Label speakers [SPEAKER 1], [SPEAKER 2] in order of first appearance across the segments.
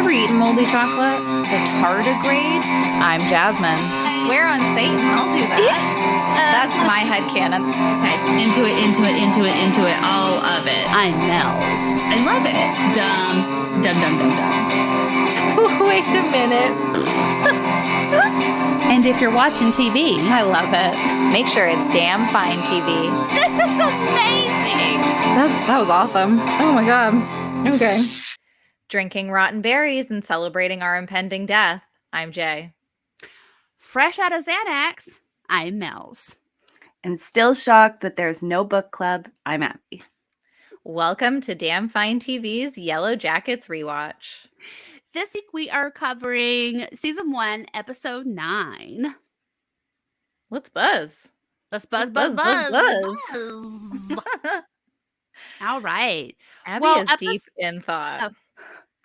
[SPEAKER 1] ever eaten moldy chocolate?
[SPEAKER 2] The tardigrade?
[SPEAKER 1] I'm Jasmin.
[SPEAKER 2] Swear on Satan, I'll do that. That's my headcanon.
[SPEAKER 3] Okay, into it, all of it. I'm Mells. I love it. Dumb.
[SPEAKER 1] Wait a minute.
[SPEAKER 3] And if you're watching TV,
[SPEAKER 1] I love it.
[SPEAKER 2] Make sure it's damn fine TV.
[SPEAKER 3] This is amazing.
[SPEAKER 1] That was awesome. Oh my god. Okay.
[SPEAKER 2] Drinking rotten berries and celebrating our impending death. I'm Jay.
[SPEAKER 3] Fresh out of Xanax, I'm Mells.
[SPEAKER 4] And still shocked that there's no book club, I'm Abbie.
[SPEAKER 2] Welcome to Damn Fine TV's Yellowjackets rewatch.
[SPEAKER 3] This week we are covering season 1, episode 9.
[SPEAKER 2] Let's buzz.
[SPEAKER 3] Let's buzz. All right.
[SPEAKER 2] Abby is deep in thought.
[SPEAKER 3] Oh,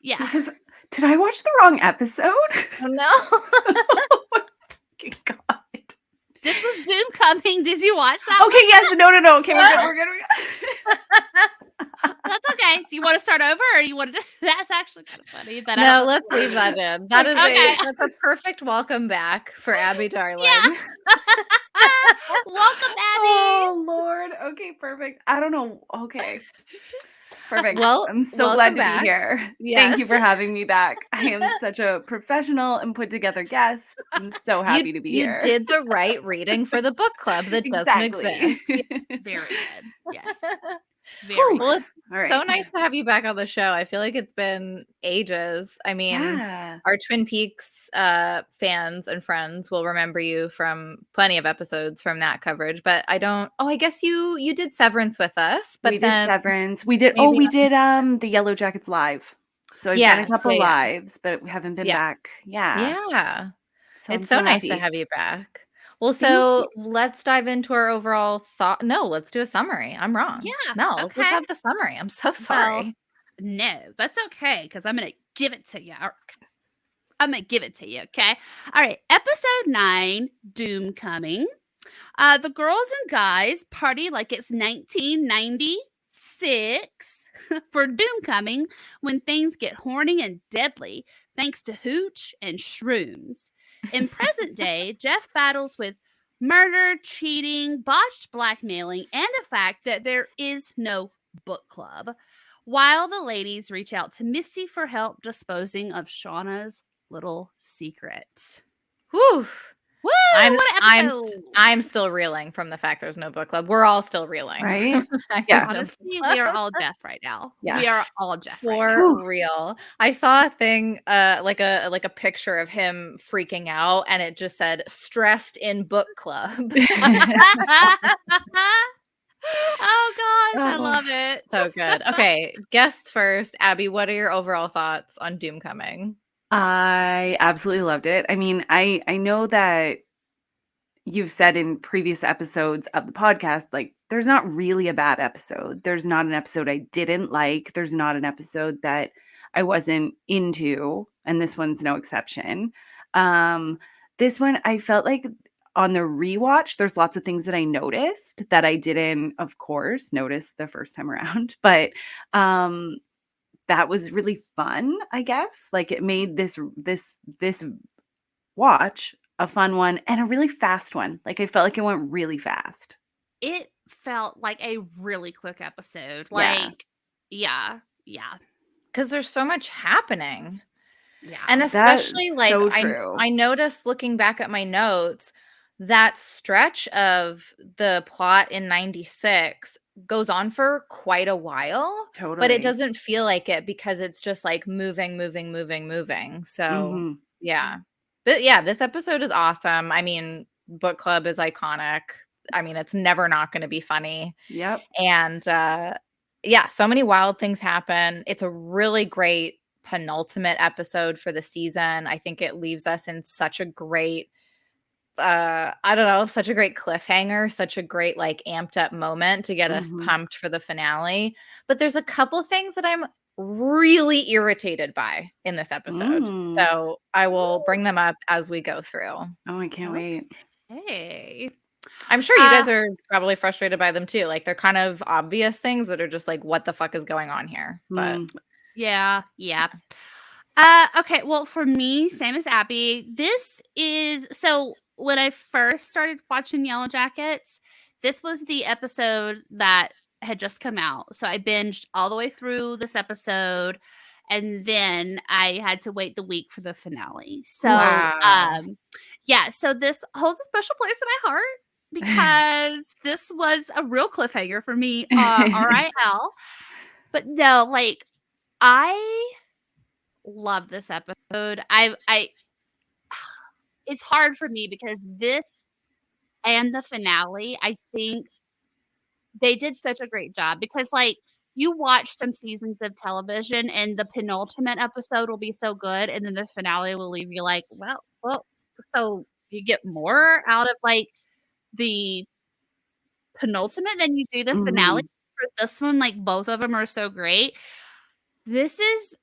[SPEAKER 3] yeah.
[SPEAKER 4] Because, did I watch the wrong episode?
[SPEAKER 2] Oh, no.
[SPEAKER 4] Oh my fucking god.
[SPEAKER 3] This was Doomcoming. Did you watch that?
[SPEAKER 4] Okay, yes. No. Okay, we're good.
[SPEAKER 3] That's okay. Do you want to start over, or do you want to? That's actually kind of funny. But
[SPEAKER 2] no, let's leave that in. That is
[SPEAKER 3] okay.
[SPEAKER 2] That's a perfect welcome back for Abbie Darling.
[SPEAKER 3] Yeah. Welcome, Abbie.
[SPEAKER 4] Oh Lord. Okay, perfect. I don't know. Okay. Perfect.
[SPEAKER 2] Well,
[SPEAKER 4] I'm so glad to
[SPEAKER 2] back.
[SPEAKER 4] be here.
[SPEAKER 2] Yes.
[SPEAKER 4] Thank you for having me back. I am such a professional and put together guest. I'm so happy to be here.
[SPEAKER 2] You did the right reading for the book club that doesn't exist.
[SPEAKER 3] Very good. Yes. Very
[SPEAKER 2] Well,
[SPEAKER 3] good.
[SPEAKER 2] it's so nice to have you back on the show. I feel like it's been ages. I mean, our Twin Peaks fans and friends will remember you from plenty of episodes from that coverage, but I don't. Oh, I guess you did Severance with us, but
[SPEAKER 4] we
[SPEAKER 2] then
[SPEAKER 4] did Severance. We did. Oh, we did the Yellowjackets live. So I've done a couple lives, but we haven't been back.
[SPEAKER 2] Yeah.
[SPEAKER 4] So
[SPEAKER 2] it's so nice to have you back. Well, so let's dive into our overall thought. No, let's do a summary. I'm wrong.
[SPEAKER 3] Yeah.
[SPEAKER 2] Mells, let's have the summary. I'm so sorry.
[SPEAKER 3] Well, no, that's okay, because I'm going to give it to you. I'm going to give it to you, okay? All right, episode 9, Doomcoming. The girls and guys party like it's 1996 for Doomcoming when things get horny and deadly thanks to hooch and shrooms. In present day, Jeff battles with murder, cheating, botched blackmailing, and the fact that there is no book club, while the ladies reach out to Misty for help disposing of Shauna's little secret.
[SPEAKER 2] Whew.
[SPEAKER 3] Woo!
[SPEAKER 2] I'm still reeling from the fact there's no book club. We're all still reeling.
[SPEAKER 4] Right?
[SPEAKER 3] Yeah. Honestly, we are all Jeff right now. Yeah. We are all Jeff
[SPEAKER 2] for real. I saw a thing like a picture of him freaking out, and it just said stressed in book club.
[SPEAKER 3] Oh gosh, I love it.
[SPEAKER 2] So good. Okay, guests first. Abbie, what are your overall thoughts on Doomcoming?
[SPEAKER 4] I absolutely loved it. I mean, I know that you've said in previous episodes of the podcast, like, there's not really a bad episode. There's not an episode I didn't like. There's not an episode that I wasn't into, and this one's no exception. This one, I felt like on the rewatch, there's lots of things that I noticed that I didn't, of course, notice the first time around, but that was really fun, I guess. Like, it made this watch a fun one and a really fast one. Like, I felt like it went really fast.
[SPEAKER 3] It felt like a really quick episode. Like, yeah.
[SPEAKER 2] Because there's so much happening.
[SPEAKER 3] Yeah.
[SPEAKER 2] And especially like
[SPEAKER 4] so
[SPEAKER 2] I noticed looking back at my notes, that stretch of the plot in 96 goes on for quite a while.
[SPEAKER 4] Totally.
[SPEAKER 2] But it doesn't feel like it because it's just like moving. So yeah. This episode is awesome. I mean, book club is iconic. I mean, it's never not going to be funny.
[SPEAKER 4] Yep.
[SPEAKER 2] And so many wild things happen. It's a really great penultimate episode for the season. I think it leaves us in such a great such a great cliffhanger, such a great like amped up moment to get us pumped for the finale. But there's a couple things that I'm really irritated by in this episode. So I will bring them up as we go through.
[SPEAKER 4] Oh, I can't wait.
[SPEAKER 3] Hey.
[SPEAKER 2] I'm sure you guys are probably frustrated by them too. Like, they're kind of obvious things that are just like, what the fuck is going on here? But
[SPEAKER 3] yeah. Okay, well, for me, same as Abbie, this is so when I first started watching Yellowjackets, this was the episode that had just come out. So I binged all the way through this episode, and then I had to wait the week for the finale. So
[SPEAKER 2] Wow.
[SPEAKER 3] yeah, so this holds a special place in my heart because this was a real cliffhanger for me, RIL. But no, like I love this episode. I it's hard for me because this and the finale, I think they did such a great job because like you watch some seasons of television and the penultimate episode will be so good and then the finale will leave you like, well, so you get more out of like the penultimate than you do the finale.
[SPEAKER 4] Mhm.
[SPEAKER 3] For this one, like both of them are so great. This is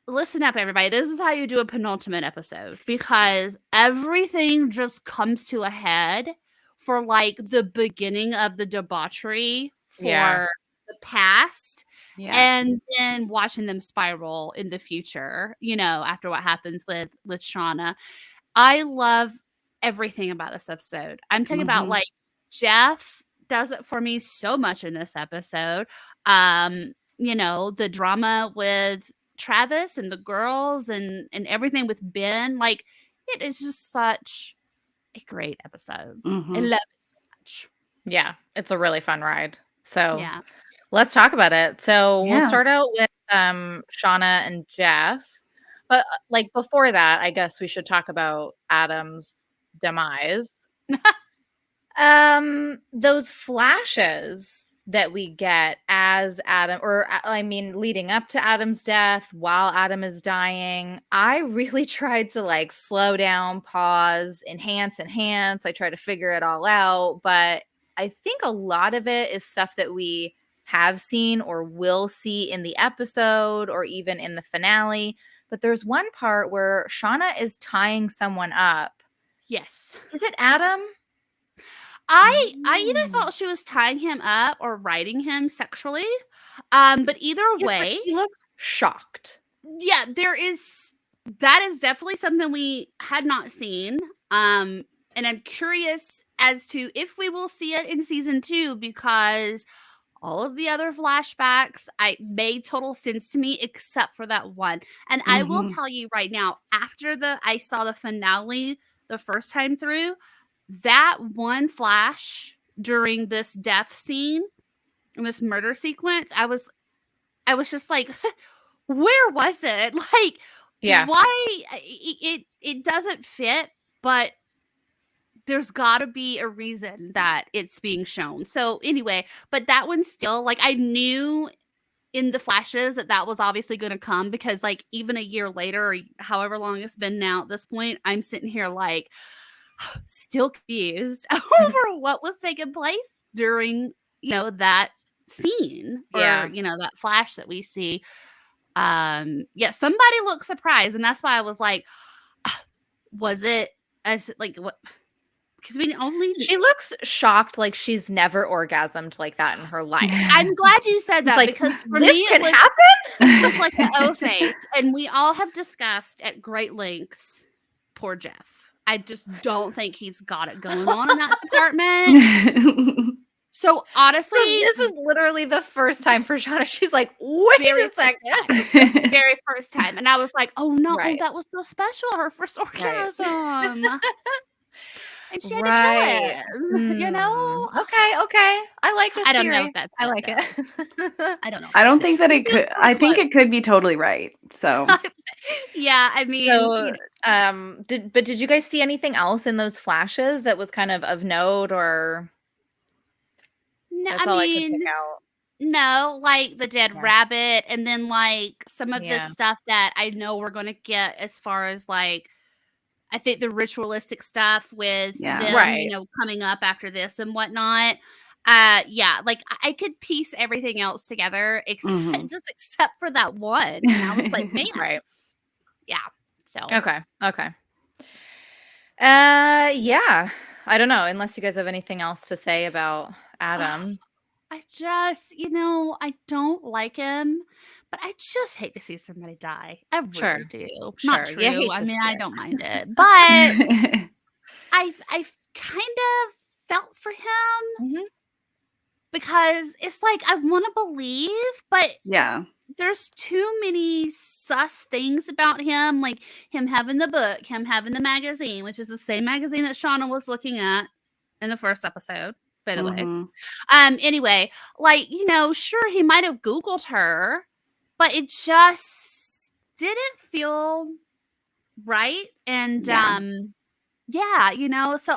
[SPEAKER 3] Listen up, everybody. This is how you do a penultimate episode because everything just comes to a head for like the beginning of the debauchery
[SPEAKER 2] Yeah.
[SPEAKER 3] for the past
[SPEAKER 2] Yeah.
[SPEAKER 3] and then watching them spiral in the future, after what happens with Shauna. I love everything about this episode. I'm talking about
[SPEAKER 4] Mhm.
[SPEAKER 3] like Jeff does it for me so much in this episode. The drama with Travis and the girls and everything with Ben, like it is just such a great episode. I
[SPEAKER 4] Mhm.
[SPEAKER 3] love it so much.
[SPEAKER 2] Yeah. It's a really fun ride. So
[SPEAKER 3] Yeah.
[SPEAKER 2] let's talk about it. So we'll
[SPEAKER 4] Yeah.
[SPEAKER 2] start out with Shauna and Jeff. But like before that, I guess we should talk about Adam's demise. Those flashes that we get as Adam, or I mean, leading up to Adam's death, while Adam is dying, I really tried to like slow down, pause, enhance. I try to figure it all out, but I think a lot of it is stuff that we have seen or will see in the episode or even in the finale. But there's one part where Shauna is tying someone up.
[SPEAKER 3] Yes.
[SPEAKER 2] Is it Adam?
[SPEAKER 3] I either thought she was tying him up or riding him sexually. But either
[SPEAKER 2] Yes, but
[SPEAKER 3] way,
[SPEAKER 2] he looks shocked.
[SPEAKER 3] yeah, that is definitely something we had not seen. And I'm curious as to if we will see it in season 2 because all of the other flashbacks I made total sense to me except for that one. And I will
[SPEAKER 4] Mhm.
[SPEAKER 3] tell you right now, after I saw the finale the first time through, that one flash during this death scene and this murder sequence, I was just like, where was it? Like,
[SPEAKER 2] Yeah.
[SPEAKER 3] why it doesn't fit, but there's got to be a reason that it's being shown. So anyway, but that one still, like, I knew in the flashes that was obviously going to come because like even a year later or however long it's been now at this point, I'm sitting here like still confused over what was taking place during that scene or
[SPEAKER 2] Yeah.
[SPEAKER 3] that flash that we see. Somebody looked surprised, and that's why I was like, was it as like what? Because we only
[SPEAKER 2] She looks shocked, like she's never orgasmed like that in her life.
[SPEAKER 3] I'm glad you said that
[SPEAKER 2] like,
[SPEAKER 3] because for
[SPEAKER 2] this
[SPEAKER 3] me
[SPEAKER 2] can
[SPEAKER 3] it
[SPEAKER 2] happen.
[SPEAKER 3] was like the O face, and we all have discussed at great lengths. Poor Jeff. I just don't think he's got it going on in that department. So honestly,
[SPEAKER 2] So this is literally the first time for Shauna. She's like, wait
[SPEAKER 3] very
[SPEAKER 2] a second.
[SPEAKER 3] very first time, and I was like, oh no,
[SPEAKER 2] Right.
[SPEAKER 3] that was so special, her first orgasm. And she had
[SPEAKER 2] Right.
[SPEAKER 3] to kill him,
[SPEAKER 2] Okay. I like this
[SPEAKER 3] I don't know
[SPEAKER 2] theory.
[SPEAKER 3] if that's
[SPEAKER 2] I
[SPEAKER 3] it,
[SPEAKER 2] like
[SPEAKER 3] though.
[SPEAKER 2] it.
[SPEAKER 3] I don't know.
[SPEAKER 4] I don't think that it
[SPEAKER 3] feels
[SPEAKER 4] could.
[SPEAKER 3] so
[SPEAKER 4] I think
[SPEAKER 3] close.
[SPEAKER 4] it could be totally right. So
[SPEAKER 3] Yeah, I mean,
[SPEAKER 2] So, did you guys see anything else in those flashes that was kind of note, or
[SPEAKER 3] no,
[SPEAKER 2] that's
[SPEAKER 3] I
[SPEAKER 2] all I could pick
[SPEAKER 3] mean,
[SPEAKER 2] out?
[SPEAKER 3] no, like the dead
[SPEAKER 2] Yeah.
[SPEAKER 3] rabbit, and then like some of the
[SPEAKER 2] Yeah.
[SPEAKER 3] stuff that I know we're gonna get as far as like I think the ritualistic stuff with
[SPEAKER 4] Yeah.
[SPEAKER 3] them,
[SPEAKER 2] Right.
[SPEAKER 3] coming up after this and whatnot. Like I could piece everything else together
[SPEAKER 4] Mhm.
[SPEAKER 3] except for that one. And I was like, man,
[SPEAKER 2] Right.
[SPEAKER 3] yeah. So
[SPEAKER 2] Okay. Yeah. I don't know, unless you guys have anything else to say about Adam.
[SPEAKER 3] I just, I don't like him, but I just hate to see somebody die. I really
[SPEAKER 2] Sure.
[SPEAKER 3] do.
[SPEAKER 2] Sure.
[SPEAKER 3] Not
[SPEAKER 2] You
[SPEAKER 3] true.
[SPEAKER 2] hate
[SPEAKER 3] I
[SPEAKER 2] to
[SPEAKER 3] mean,
[SPEAKER 2] see
[SPEAKER 3] I
[SPEAKER 2] it.
[SPEAKER 3] don't mind it, but I kind of felt for him
[SPEAKER 2] Mhm.
[SPEAKER 3] because it's like I want to believe, but
[SPEAKER 4] Yeah.
[SPEAKER 3] there's too many sus things about him, like him having the book, him having the magazine, which is the same magazine that Shauna was looking at in the first episode, by the way.
[SPEAKER 4] Mhm.
[SPEAKER 3] Anyway, like, sure, he might have Googled her, but it just didn't feel right. And
[SPEAKER 4] Yeah.
[SPEAKER 3] yeah, so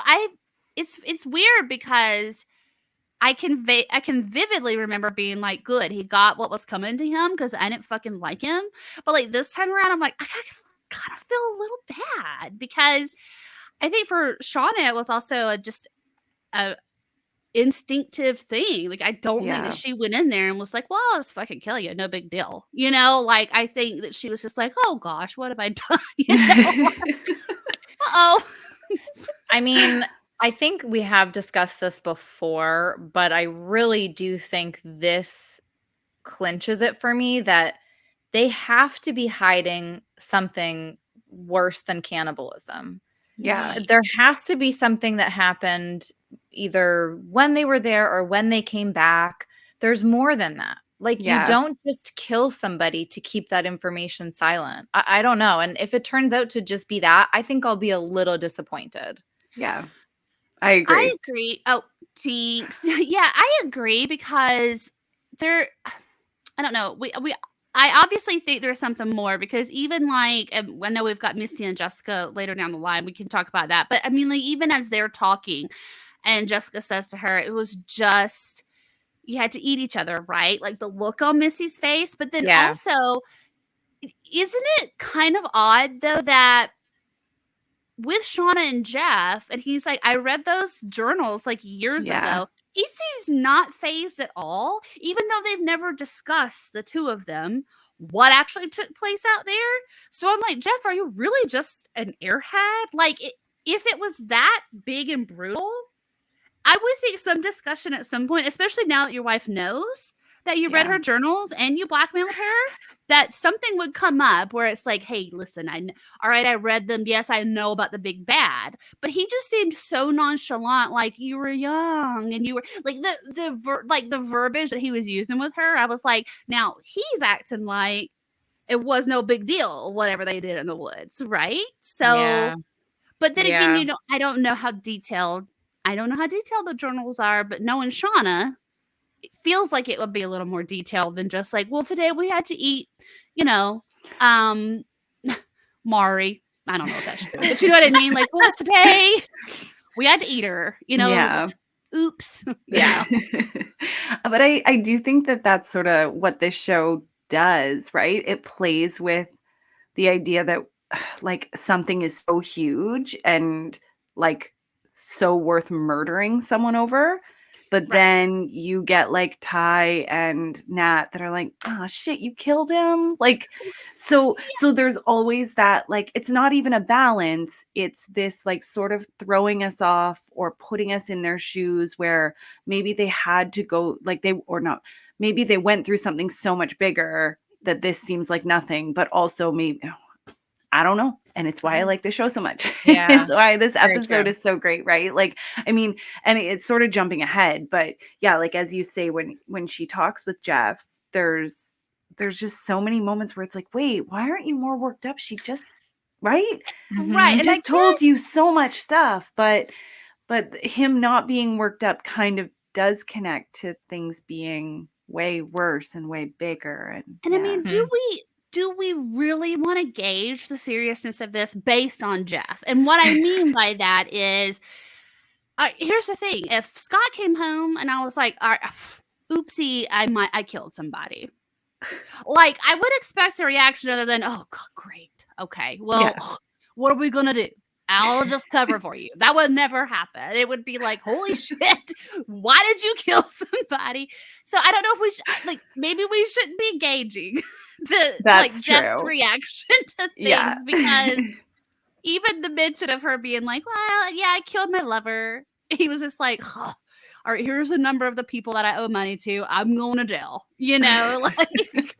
[SPEAKER 3] it's weird because I can vividly remember being like, good, he got what was coming to him because I didn't fucking like him. But like this time around, I'm like, I kind of feel a little bad because I think for Shauna, it was also just a instinctive thing. Like, I don't think that
[SPEAKER 4] Yeah.
[SPEAKER 3] she went in there and was like, well, I'll just fucking kill you. No big deal. Like, I think that she was just like, oh gosh, what have I done? Uh-oh.
[SPEAKER 2] I mean, I think we have discussed this before, but I really do think this clinches it for me that they have to be hiding something worse than cannibalism.
[SPEAKER 4] Yeah.
[SPEAKER 2] There has to be something that happened either when they were there or when they came back. There's more than that. Like, you
[SPEAKER 4] Yeah.
[SPEAKER 2] don't just kill somebody to keep that information silent. I don't know. And if it turns out to just be that, I think I'll be a little disappointed.
[SPEAKER 4] Yeah. I
[SPEAKER 3] I
[SPEAKER 4] agree.
[SPEAKER 3] agree. Oh, jinx. Yeah, I agree because there, I don't know. I obviously think there's something more because even like, I know we've got Misty and Jessica later down the line. We can talk about that. But I mean, like, even as they're talking and Jessica says to her, it was just, you had to eat each other, right? Like the look on Missy's face. But then
[SPEAKER 2] Yeah.
[SPEAKER 3] also, isn't it kind of odd though that with Shauna and Jeff, and he's like, I read those journals like years
[SPEAKER 4] Yeah.
[SPEAKER 3] ago. He seems not phased at all, even though they've never discussed, the two of them, what actually took place out there. So I'm like, Jeff, are you really just an airhead? Like, if it was that big and brutal, I would think some discussion at some point, especially now that your wife knows that you read
[SPEAKER 4] Yeah.
[SPEAKER 3] her journals and you blackmailed her, that something would come up where it's like, hey, listen, all right, I read them. Yes, I know about the big bad. But he just seemed so nonchalant, like you were young and you were like the verbiage that he was using with her. I was like, now he's acting like it was no big deal, whatever they did in the woods, right? So,
[SPEAKER 2] Yeah.
[SPEAKER 3] but then
[SPEAKER 2] Yeah.
[SPEAKER 3] again, I don't know how detailed the journals are, but knowing Shauna, it feels like it would be a little more detailed than just like, well, today we had to eat, Mari. I don't know if that's true, but you know what I mean? Like, well, today we had to eat her,
[SPEAKER 4] Yeah.
[SPEAKER 3] oops.
[SPEAKER 2] Yeah.
[SPEAKER 4] But I do think that that's sort of what this show does, right? It plays with the idea that like something is so huge and like so worth murdering someone over. But
[SPEAKER 3] Right.
[SPEAKER 4] then you get like Ty and Nat that are like, oh shit, you killed him. Like, so there's always that, like, it's not even a balance. It's this like sort of throwing us off or putting us in their shoes where maybe they had to go like maybe they went through something so much bigger that this seems like nothing, but also maybe I don't know. And it's why I like the show so much.
[SPEAKER 2] Yeah.
[SPEAKER 4] It's why this
[SPEAKER 2] Very
[SPEAKER 4] episode
[SPEAKER 2] true.
[SPEAKER 4] is so great, right? Like, I mean, and it's sort of jumping ahead, but yeah, like as you say, when she talks with Jeff, there's just so many moments where it's like, wait, why aren't you more worked up? She just right?
[SPEAKER 3] Right.
[SPEAKER 4] She
[SPEAKER 3] And I
[SPEAKER 4] just told
[SPEAKER 3] guess
[SPEAKER 4] you so much stuff, but him not being worked up kind of does connect to things being way worse and way bigger. And
[SPEAKER 3] I
[SPEAKER 4] yeah.
[SPEAKER 3] mean, do we really want to gauge the seriousness of this based on Jeff? And what I mean by that is, here's the thing: if Scott came home and I was like, all right, oopsie, I killed somebody, like I would expect a reaction other than, oh God, great, okay, well, what are we gonna do? I'll just cover for you. That would never happen. It would be like, holy shit, why did you kill somebody? So I don't know if we should, like, maybe we shouldn't be gauging
[SPEAKER 4] That's
[SPEAKER 3] Jeff's
[SPEAKER 4] true.
[SPEAKER 3] reaction to things
[SPEAKER 4] Yeah.
[SPEAKER 3] because even the mention of her being like, well, yeah, I killed my lover. He was just like, oh, all right, here's a number of the people that I owe money to. I'm going to jail. You know, like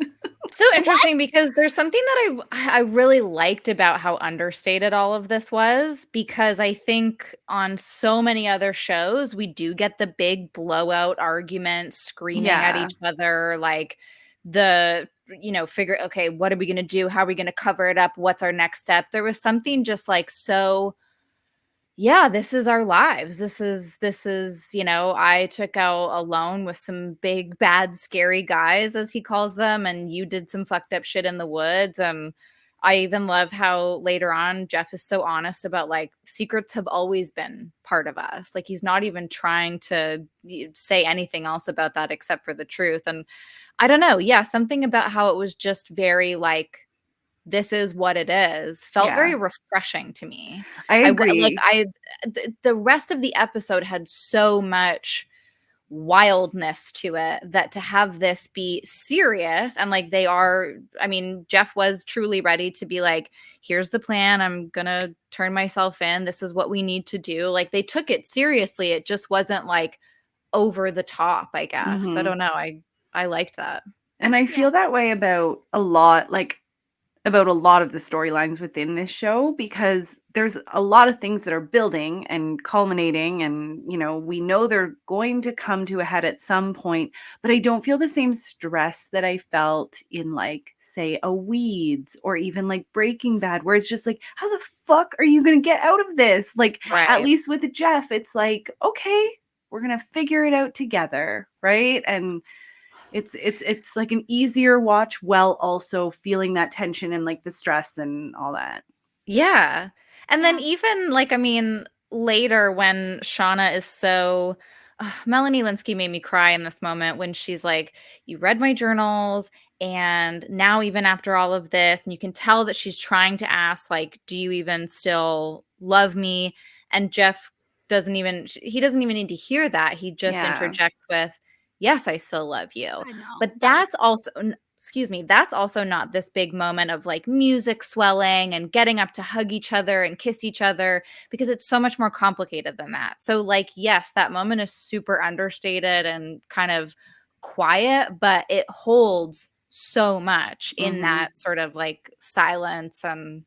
[SPEAKER 2] so interesting because there's something that I really liked about how understated all of this was, because I think on so many other shows we do get the big blowout argument, screaming at each other, like figure, okay, what are we going to do? How are we going to cover it up? What's our next step? There was something just like, so yeah, this is our lives. This is, I took out a loan with some big, bad, scary guys, as he calls them, and you did some fucked up shit in the woods. I even love how later on Jeff is so honest about, like, secrets have always been part of us. Like, he's not even trying to say anything else about that except for the truth. And I don't know. Yeah, something about how it was just very like, this is what it is, felt very refreshing to me.
[SPEAKER 4] I agree.
[SPEAKER 2] The rest of the episode had so much wildness to it that to have this be serious and like Jeff was truly ready to be like, here's the plan. I'm going to turn myself in. This is what we need to do. Like, they took it seriously. It just wasn't like over the top, I guess. I don't know. I liked that.
[SPEAKER 4] And I feel that way about a lot of the storylines within this show, because there's a lot of things that are building and culminating, and we know they're going to come to a head at some point, but I don't feel the same stress that I felt in, like, say, a Weeds or even like Breaking Bad, where it's just like, how the fuck are you going to get out of this? Like, at least with Jeff, it's like, okay, we're going to figure it out together, right? And it's like an easier watch while also feeling that tension and like the stress and all that.
[SPEAKER 2] Yeah. And then even like, later when Shauna is so Melanie Linsky made me cry in this moment when she's like, you read my journals, and now even after all of this, and you can tell that she's trying to ask, like, do you even still love me? And Jeff doesn't even need to hear that. He just interjects with, yes, I still love you. But that's also not this big moment of like music swelling and getting up to hug each other and kiss each other, because it's so much more complicated than that. So like, yes, that moment is super understated and kind of quiet, but it holds so much in that sort of like silence. And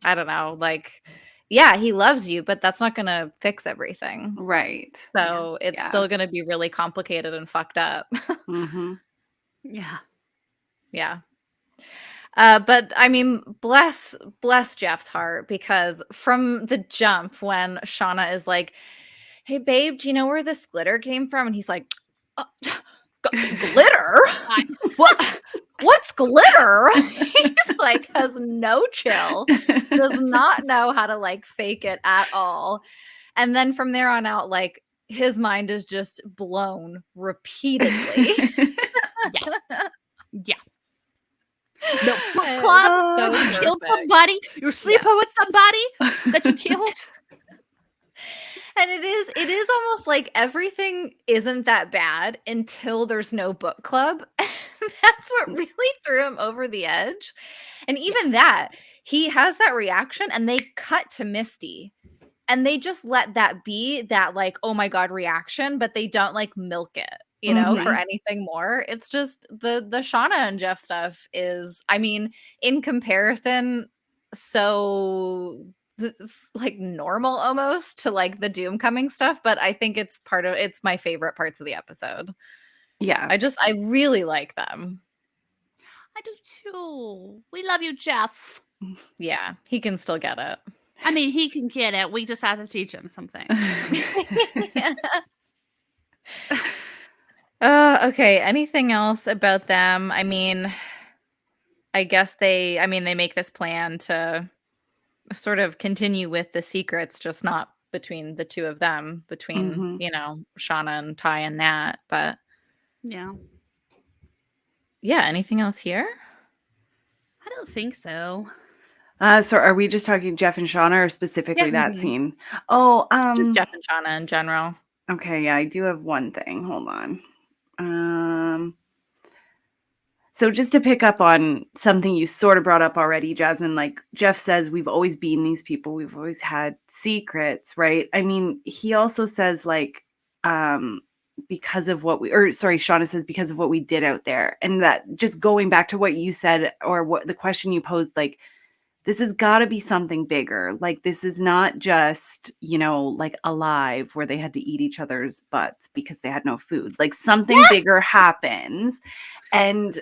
[SPEAKER 2] I don't know, like, yeah, he loves you, but that's not going to fix everything.
[SPEAKER 4] Right.
[SPEAKER 2] So it's still going to be really complicated and fucked up.
[SPEAKER 3] Yeah.
[SPEAKER 2] Yeah. But bless Jeff's heart, because from the jump when Shauna is like, hey, babe, do you know where this glitter came from? And he's like, glitter? What's glitter? He's like, has no chill, does not know how to like fake it at all. And then from there on out, like, his mind is just blown repeatedly.
[SPEAKER 3] Yeah. No book club. So you killed somebody. You're sleeping with somebody that you killed.
[SPEAKER 2] And it is almost like everything isn't that bad until there's no book club. That's what really threw him over the edge. And even that, he has that reaction and they cut to Misty. And they just let that be that like, oh my God reaction, but they don't like milk it, for anything more. It's just the Shauna and Jeff stuff is, in comparison, so like normal almost to like the Doomcoming stuff, but I think it's my favorite parts of the episode.
[SPEAKER 4] Yeah.
[SPEAKER 2] I really like them.
[SPEAKER 3] I do too. We love you, Jeff.
[SPEAKER 2] Yeah, he can still get it.
[SPEAKER 3] He can get it. We just have to teach him something.
[SPEAKER 2] Okay. Anything else about them? I guess they make this plan to sort of continue with the secrets, just not between the two of them, between, Shauna and Ty and Nat. But
[SPEAKER 3] yeah.
[SPEAKER 2] Anything else here?
[SPEAKER 3] I don't think so.
[SPEAKER 2] So
[SPEAKER 4] are we just talking Jeff and Shauna, or specifically that scene? Oh,
[SPEAKER 2] just Jeff and Shauna in general.
[SPEAKER 4] Okay, yeah, I do have one thing. Hold on. So just to pick up on something you sort of brought up already, Jasmin, like Jeff says, we've always been these people. We've always had secrets, right? He also says, like, because of what Shauna says, because of what we did out there. And that, just going back to what you said, or what the question you posed, like, this has got to be something bigger. Like, this is not just, like Alive, where they had to eat each other's butts because they had no food. Like, something bigger happens. And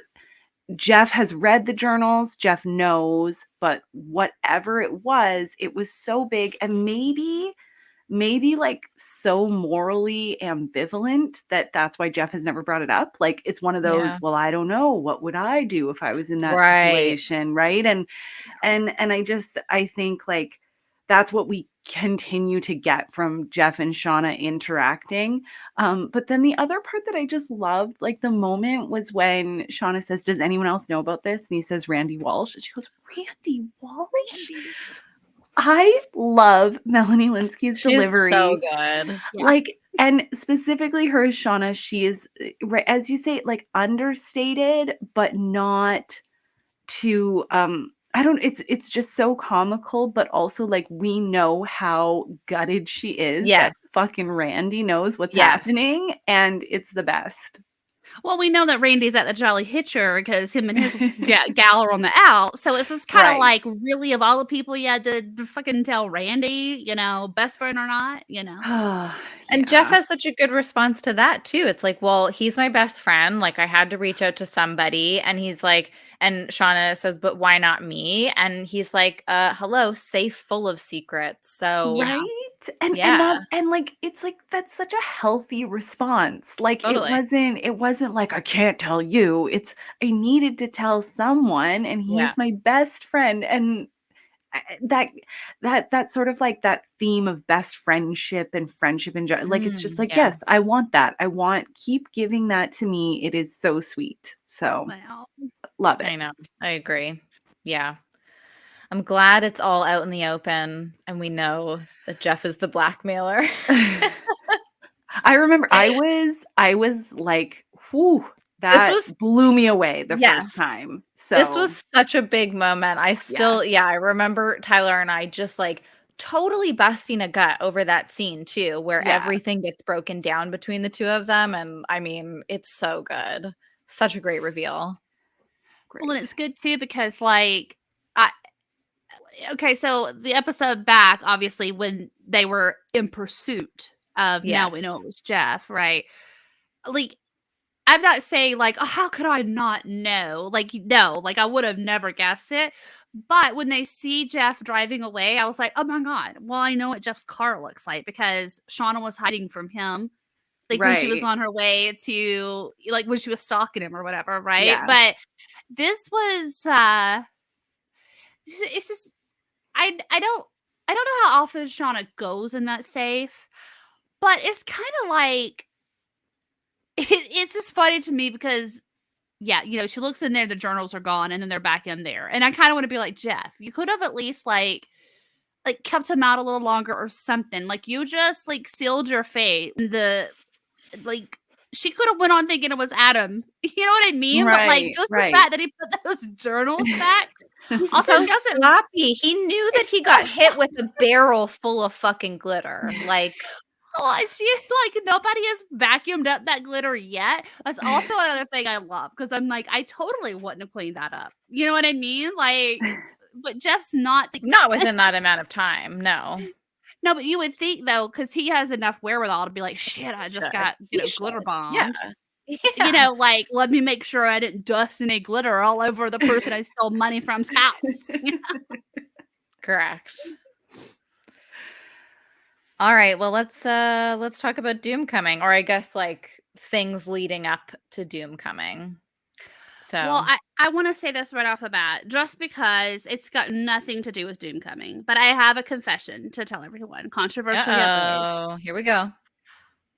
[SPEAKER 4] Jeff has read the journals. Jeff knows, but whatever it was so big, and maybe like so morally ambivalent that's why Jeff has never brought it up. Like, it's one of those, well, I don't know, what would I do if I was in that situation, right? And I think, like, that's what we continue to get from Jeff and Shauna interacting. But then the other part that I just loved, like, the moment was when Shauna says, does anyone else know about this? And he says, Randy Walsh. And she goes, Randy Walsh? I love Melanie Linsky's delivery.
[SPEAKER 2] So good.
[SPEAKER 4] Like, and specifically her as Shauna, she is, as you say, like, understated, but not too, it's just so comical, but also, like, we know how gutted she is that fucking Randy knows what's happening, and it's the best.
[SPEAKER 3] Well, we know that Randy's at the Jolly Hitcher because him and his gal are on the out. So it's just kind of like, really, of all the people you had to fucking tell Randy, best friend or not,
[SPEAKER 2] And Jeff has such a good response to that too. It's like, well, he's my best friend. Like, I had to reach out to somebody. And he's like, and Shauna says, but why not me? And he's like, hello, safe, full of secrets. So
[SPEAKER 4] right. And like, it's like, that's such a healthy response. Like, it wasn't like, I can't tell you. It's, I needed to tell someone, and he's my best friend. And that sort of, like, that theme of best friendship and friendship in general, like, it's just like, yes, I want that. Keep giving that to me. It is so sweet. So love it.
[SPEAKER 2] I know. I agree. Yeah. I'm glad it's all out in the open and we know that Jeff is the blackmailer.
[SPEAKER 4] I remember I was like, whew, that blew me away the first time. So
[SPEAKER 2] this was such a big moment. I still, I remember Tyler and I just, like, totally busting a gut over that scene too, where everything gets broken down between the two of them. And I mean, it's so good. Such a great reveal.
[SPEAKER 3] Great. Well, and it's good too, because, like, so the episode back, obviously, when they were in pursuit of, now we know it was Jeff, right? Like, I'm not saying, like, oh, how could I not know? Like, no, like, I would have never guessed it. But when they see Jeff driving away, I was like, oh my God, well, I know what Jeff's car looks like, because Shauna was hiding from him. Like, when she was on her way to, like, when she was stalking him or whatever, right? Yeah. But this was, it's just, I don't know how often Shauna goes in that safe, but it's kind of like, it's just funny to me because, she looks in there, the journals are gone, and then they're back in there. And I kind of want to be like, Jeff, you could have at least, like kept him out a little longer or something. Like, you just, like, sealed your fate. She could have went on thinking it was Adam. You know what I mean? Right, but, like, just the fact that he put those journals back.
[SPEAKER 2] He's also so sloppy. He knew that he got hit with a barrel full of fucking glitter. Like,
[SPEAKER 3] nobody has vacuumed up that glitter yet. That's also another thing I love, because I'm like, I totally wouldn't have cleaned that up. You know what I mean? Like, but Jeff's not
[SPEAKER 2] within that amount of time. No,
[SPEAKER 3] but you would think, though, because he has enough wherewithal to be like, shit, I just got glitter bombed. Yeah. Like, let me make sure I didn't dust any glitter all over the person I stole money from's house.
[SPEAKER 2] Correct. All right, well, let's talk about Doomcoming, or I guess, like, things leading up to Doomcoming. So,
[SPEAKER 3] well, I want to say this right off the bat, just because it's got nothing to do with Doomcoming, but I have a confession to tell everyone. Controversial.
[SPEAKER 2] Oh, here we go.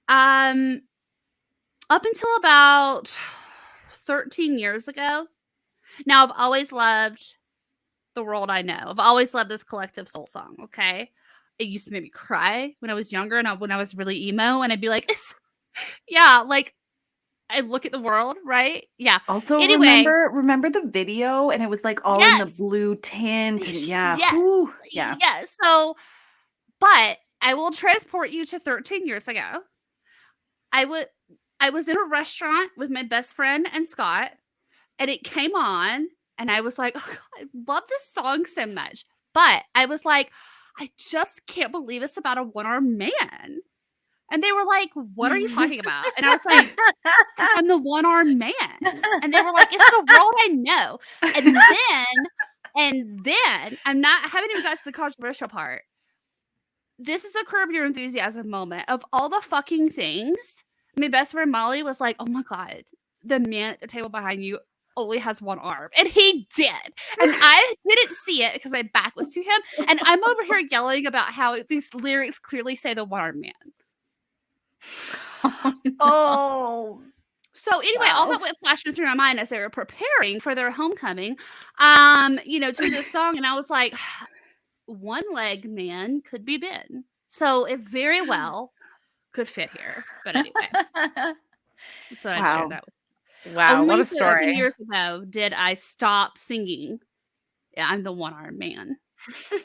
[SPEAKER 3] Up until about 13 years ago, now I've always loved The World I Know. I've always loved this collective soul song. Okay. It used to make me cry when I was younger, and when I was really emo, and I'd be like, like, I look at the world, right? Yeah.
[SPEAKER 4] Also, anyway, remember the video, and it was like all in the blue tint. And
[SPEAKER 3] So, but I will transport you to 13 years ago, I was in a restaurant with my best friend and Scott, and it came on, and I was like, oh, God, I love this song so much. But I was like, I just can't believe it's about a one-armed man. And they were like, what are you talking about? And I was like, because I'm the one-armed man. And they were like, it's the world I know. And then I haven't even got to the controversial part. This is a Curb Your Enthusiasm moment. Of all the fucking things, my best friend Molly was like, oh my God, the man at the table behind you only has one arm. And he did. And I didn't see it because my back was to him. And I'm over here yelling about how these lyrics clearly say the one-armed man.
[SPEAKER 4] Oh.
[SPEAKER 3] So anyway,
[SPEAKER 4] Wow.
[SPEAKER 3] all that went flashing through my mind as they were preparing for their homecoming, to this song. And I was like, one-leg man could be Ben. So it very well could fit here. But anyway. So I shared that with you.
[SPEAKER 2] Wow,
[SPEAKER 3] Only
[SPEAKER 2] what a
[SPEAKER 3] 13
[SPEAKER 2] story.
[SPEAKER 3] years ago did I stop singing I'm the one-armed man.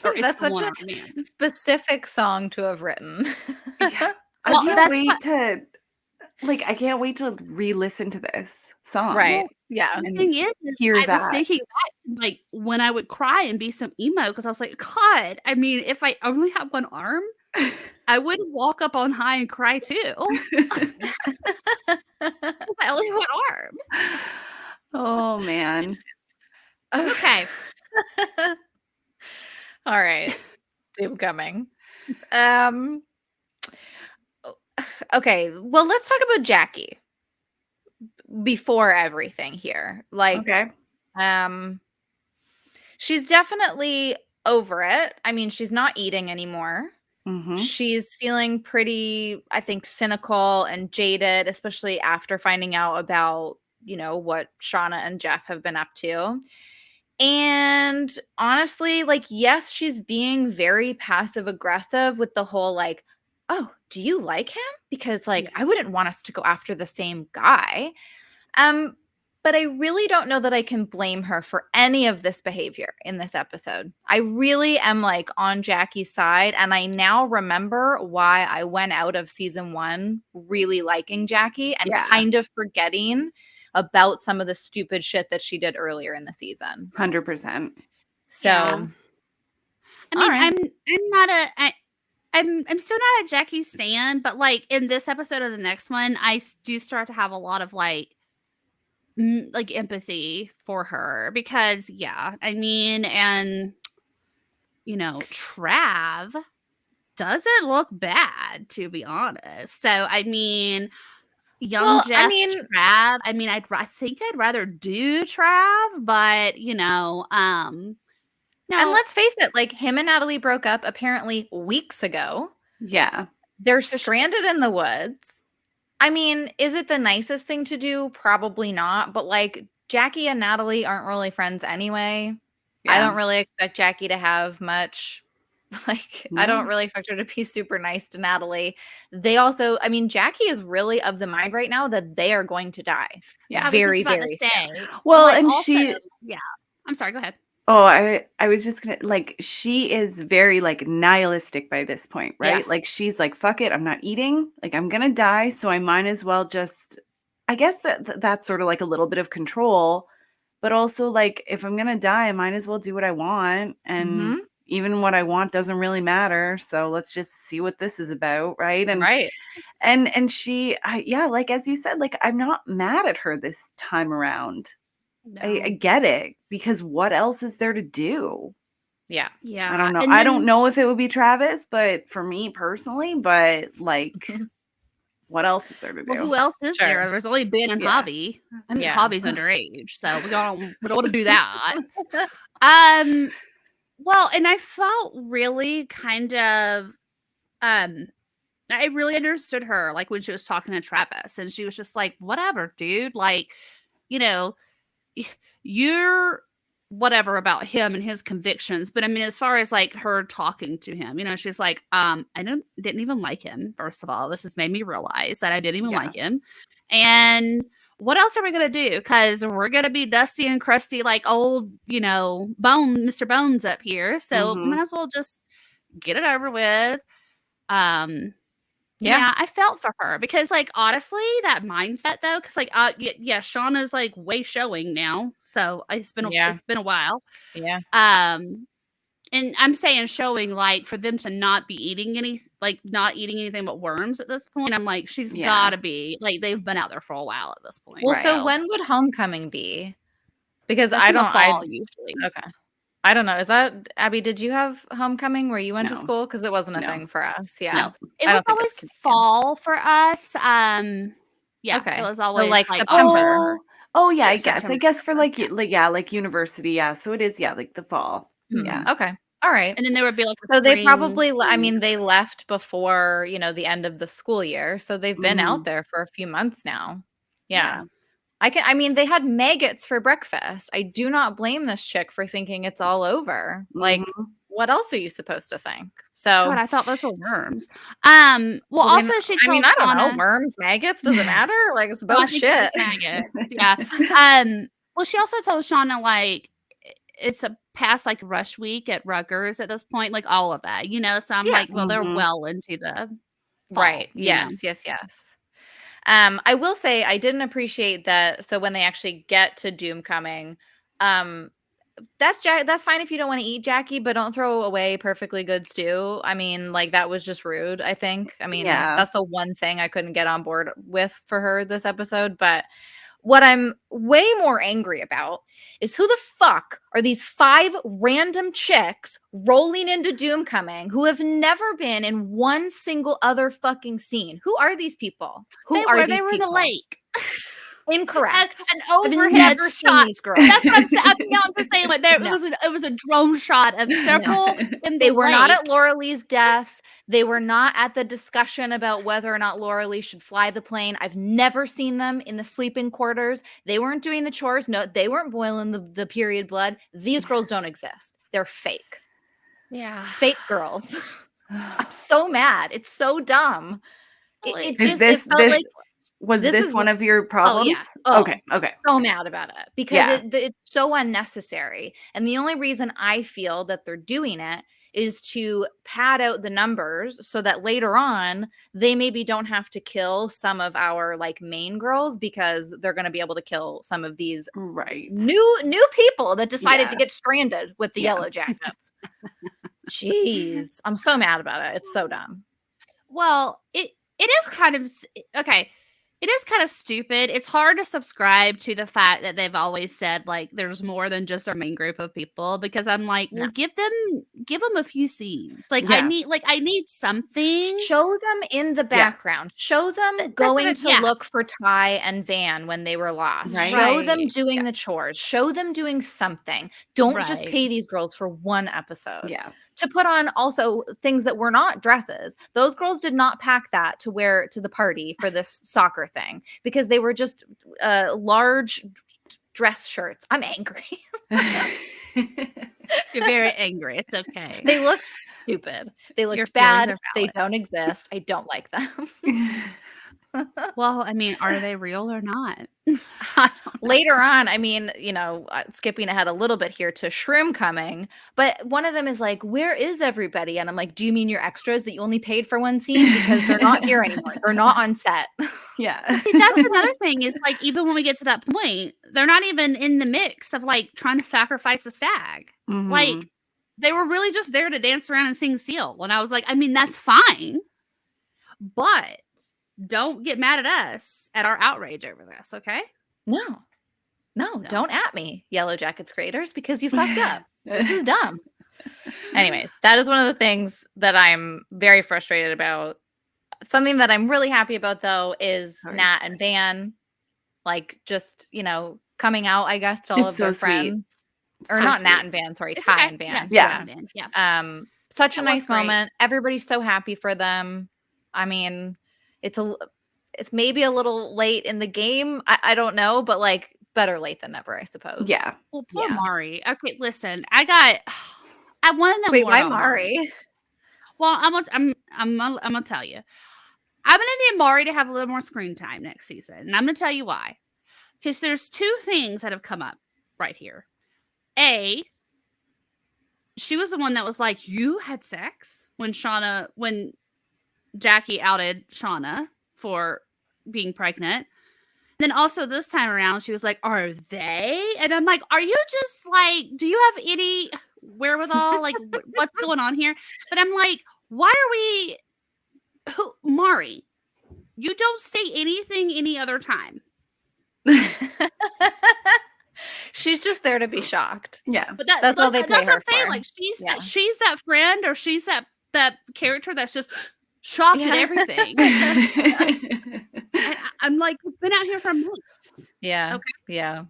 [SPEAKER 3] Or it's
[SPEAKER 2] That's
[SPEAKER 3] the
[SPEAKER 2] such
[SPEAKER 3] one-armed
[SPEAKER 2] a
[SPEAKER 3] man.
[SPEAKER 2] specific song to have written.
[SPEAKER 4] Yeah.
[SPEAKER 3] Well,
[SPEAKER 4] I can't
[SPEAKER 3] that's
[SPEAKER 4] wait
[SPEAKER 3] what-
[SPEAKER 4] to I can't wait to re-listen to this song.
[SPEAKER 2] Right.
[SPEAKER 3] Well,
[SPEAKER 2] Yeah.
[SPEAKER 3] The
[SPEAKER 4] And
[SPEAKER 3] thing is
[SPEAKER 4] hear
[SPEAKER 3] I was
[SPEAKER 4] that.
[SPEAKER 3] thinking back to like when I would cry and be some emo because I was like, God, I mean, if I only had one arm, I would walk up on high and cry too. Because I only have one arm.
[SPEAKER 4] Oh man.
[SPEAKER 3] Okay.
[SPEAKER 2] All right. Doomcoming. Okay. Well, let's talk about Jackie before everything here. Like,
[SPEAKER 4] Okay.
[SPEAKER 2] she's definitely over it. I mean, she's not eating anymore.
[SPEAKER 4] Mhm.
[SPEAKER 2] She's feeling pretty, I think, cynical and jaded, especially after finding out about, what Shauna and Jeff have been up to. And honestly, like, yes, she's being very passive aggressive with the whole like, oh, do you like him? Because like, I wouldn't want us to go after the same guy. But I really don't know that I can blame her for any of this behavior in this episode. I really am like on Jackie's side. And I now remember why I went out of season 1 really liking Jackie and kind of forgetting about some of the stupid shit that she did earlier in the season.
[SPEAKER 4] 100%.
[SPEAKER 2] So,
[SPEAKER 3] I mean,
[SPEAKER 2] right.
[SPEAKER 3] I'm still not a Jackie stan, but like in this episode or the next one, I do start to have a lot of like empathy for her because I mean, and Trav doesn't look bad, to be honest. So I mean, young Jeff, Trav. I mean, I think I'd rather do Trav, but no.
[SPEAKER 2] And let's face it, like him and Natalie broke up apparently weeks ago.
[SPEAKER 4] Yeah.
[SPEAKER 2] They're stranded in the woods. I mean, is it the nicest thing to do? Probably not. But like Jackie and Natalie aren't really friends anyway. Yeah. I don't really expect Jackie to have much. Like, I don't really expect her to be super nice to Natalie. They also, I mean, Jackie is really of the mind right now that they are going to die.
[SPEAKER 3] Yeah,
[SPEAKER 2] very,
[SPEAKER 3] very
[SPEAKER 2] soon.
[SPEAKER 4] Well,
[SPEAKER 3] like,
[SPEAKER 4] and
[SPEAKER 3] also, I'm sorry, go ahead.
[SPEAKER 4] Oh, I was just gonna she is very like nihilistic by this point, right? Like she's like, fuck it, I'm not eating. Like I'm gonna die, so I might as well just. I guess that's sort of like a little bit of control, but also like if I'm gonna die, I might as well do what I want, and even what I want doesn't really matter. So let's just see what this is about, right? And and she, like as you said, like I'm not mad at her this time around. No. I get it because what else is there to do?
[SPEAKER 2] Yeah.
[SPEAKER 4] I don't know. I don't know if it would be Travis, but for me personally, but like, what else is there to do?
[SPEAKER 3] Well, who else is there? There's only Ben and Javi. I mean, Javi's underage, so we don't want to do that. Well, and I felt really kind of, I really understood her, like when she was talking to Travis, and she was just like, "Whatever, dude. Like, you're whatever about him and his convictions." But I mean, as far as like her talking to him, she's like, I didn't even like him. First of all, this has made me realize that I didn't even like him. And what else are we going to do? Because we're going to be dusty and crusty like old, Mr. Bones up here. So might as well just get it over with. Yeah, I felt for her because, like, honestly, that mindset though, because like, yeah, Shauna's like way showing now, so it's been a while.
[SPEAKER 2] Yeah.
[SPEAKER 3] And I'm saying showing like for them to not be eating not eating anything but worms at this point. I'm like, she's gotta be like they've been out there for a while at this point.
[SPEAKER 2] Well, so when would homecoming be? Because
[SPEAKER 3] That's in the fall usually.
[SPEAKER 2] Okay. I don't know. Is that Abbie? Did you have homecoming where you went to school? Because it wasn't a thing for us. Yeah,
[SPEAKER 3] no, it was always fall for us. Yeah,
[SPEAKER 2] okay.
[SPEAKER 3] It was always
[SPEAKER 2] so, like
[SPEAKER 3] September.
[SPEAKER 4] Oh yeah, I
[SPEAKER 3] September.
[SPEAKER 4] guess for like university. Yeah, so it is. Yeah, like the fall. Yeah.
[SPEAKER 2] Okay. All right.
[SPEAKER 3] And then there would be like
[SPEAKER 2] so they probably. I mean, they left before the end of the school year, so they've been out there for a few months now. Yeah. I mean, they had maggots for breakfast. I do not blame this chick for thinking it's all over. Like, what else are you supposed to think? So,
[SPEAKER 3] God, I thought those were worms. Well, also she told
[SPEAKER 2] I don't know, worms, maggots, does it matter? Like, it's both shit.
[SPEAKER 3] Maggots. Yeah. Well, she also told Shauna like it's a past like rush week at Rutgers at this point, like all of that, So I'm like, well, they're well into the fall,
[SPEAKER 2] right. Yes. I will say I didn't appreciate that. So when they actually get to Doomcoming, that's fine if you don't want to eat Jackie, but don't throw away perfectly good stew. I mean, like that was just rude, I think. I mean, that's the one thing I couldn't get on board with for her this episode. But what I'm way more angry about is who the fuck are these 5 random chicks rolling into Doomcoming who have never been in one single other fucking scene? Who are these people? They were in the lake. Incorrect.
[SPEAKER 3] An overhead shot. That's what I'm saying. I'm just saying, like it was a drone shot of several.
[SPEAKER 2] They were not at Laura Lee's death. They were not at the discussion about whether or not Laura Lee should fly the plane. I've never seen them in the sleeping quarters. They weren't doing the chores. No, they weren't boiling the period blood. These girls don't exist. They're fake.
[SPEAKER 3] Yeah.
[SPEAKER 2] Fake girls. I'm so mad. It's so dumb.
[SPEAKER 4] Was this one of your problems? Okay.
[SPEAKER 2] So mad about it because it's so unnecessary. And the only reason I feel that they're doing it is to pad out the numbers so that later on they maybe don't have to kill some of our like main girls because they're going to be able to kill some of these new people that decided to get stranded with the Yellowjackets. Jeez, I'm so mad about it. It's so dumb.
[SPEAKER 3] Well, it is kind of okay. It is kind of stupid. It's hard to subscribe to the fact that they've always said like there's more than just our main group of people because I'm like, well, give them a few scenes. Like I need something.
[SPEAKER 2] Show them in the background. Show them going to look for Ty and Van when they were lost. Right. Show them doing the chores. Show them doing something. Don't just pay these girls for one episode.
[SPEAKER 4] Yeah.
[SPEAKER 2] To put on also things that were not dresses. Those girls did not pack that to wear to the party for this soccer thing because they were just large dress shirts. I'm angry.
[SPEAKER 3] You're very angry. It's okay.
[SPEAKER 2] They looked stupid. They looked bad. They don't exist. I don't like them.
[SPEAKER 3] Well, I mean, are they real or not?
[SPEAKER 2] Later on, I mean, skipping ahead a little bit here to Shroom coming, but one of them is like, where is everybody? And I'm like, do you mean your extras that you only paid for one scene? Because they're not here anymore. They're not on set.
[SPEAKER 4] Yeah.
[SPEAKER 3] See, that's another thing is like, even when we get to that point, they're not even in the mix of like trying to sacrifice the stag.
[SPEAKER 4] Mm-hmm.
[SPEAKER 3] Like, they were really just there to dance around and sing Seal. And I was like, I mean, that's fine. But don't get mad at us at our outrage over this, okay?
[SPEAKER 2] No, don't at me, Yellowjackets creators, because you fucked up. This is dumb. Anyways, that is one of the things that I'm very frustrated about. Something that I'm really happy about, though, is Nat and Van, like, just, coming out, I guess, to all of their friends. Or not Nat and Van, sorry, Ty and Van.
[SPEAKER 3] Yeah.
[SPEAKER 2] Such a nice moment. Everybody's so happy for them. I mean, it's maybe a little late in the game. I don't know, but like better late than never, I suppose.
[SPEAKER 4] Yeah.
[SPEAKER 3] Well, poor Mari. Okay, listen, I want to know.
[SPEAKER 2] Wait,
[SPEAKER 3] more
[SPEAKER 2] why
[SPEAKER 3] about
[SPEAKER 2] Mari?
[SPEAKER 3] Well, I'm gonna tell you. I'm gonna need Mari to have a little more screen time next season, and I'm gonna tell you why. Because there's 2 things that have come up right here. A, she was the one that was like, "You had sex when Jackie outed Shauna for being pregnant. Then also this time around, she was like, "Are they?" And I'm like, "Are you just like? Do you have any wherewithal? Like, what's going on here?" But I'm like, "Why are we, Mari? You don't say anything any other time."
[SPEAKER 2] She's just there to be shocked.
[SPEAKER 4] Yeah,
[SPEAKER 3] But
[SPEAKER 2] that's all they pay
[SPEAKER 3] that's
[SPEAKER 2] her
[SPEAKER 3] what I'm saying.
[SPEAKER 2] for.
[SPEAKER 3] Like she's that friend, or she's that character that's just shocked at everything. I'm like, we've been out here for months.
[SPEAKER 2] Yeah.
[SPEAKER 3] Okay.
[SPEAKER 2] Yeah.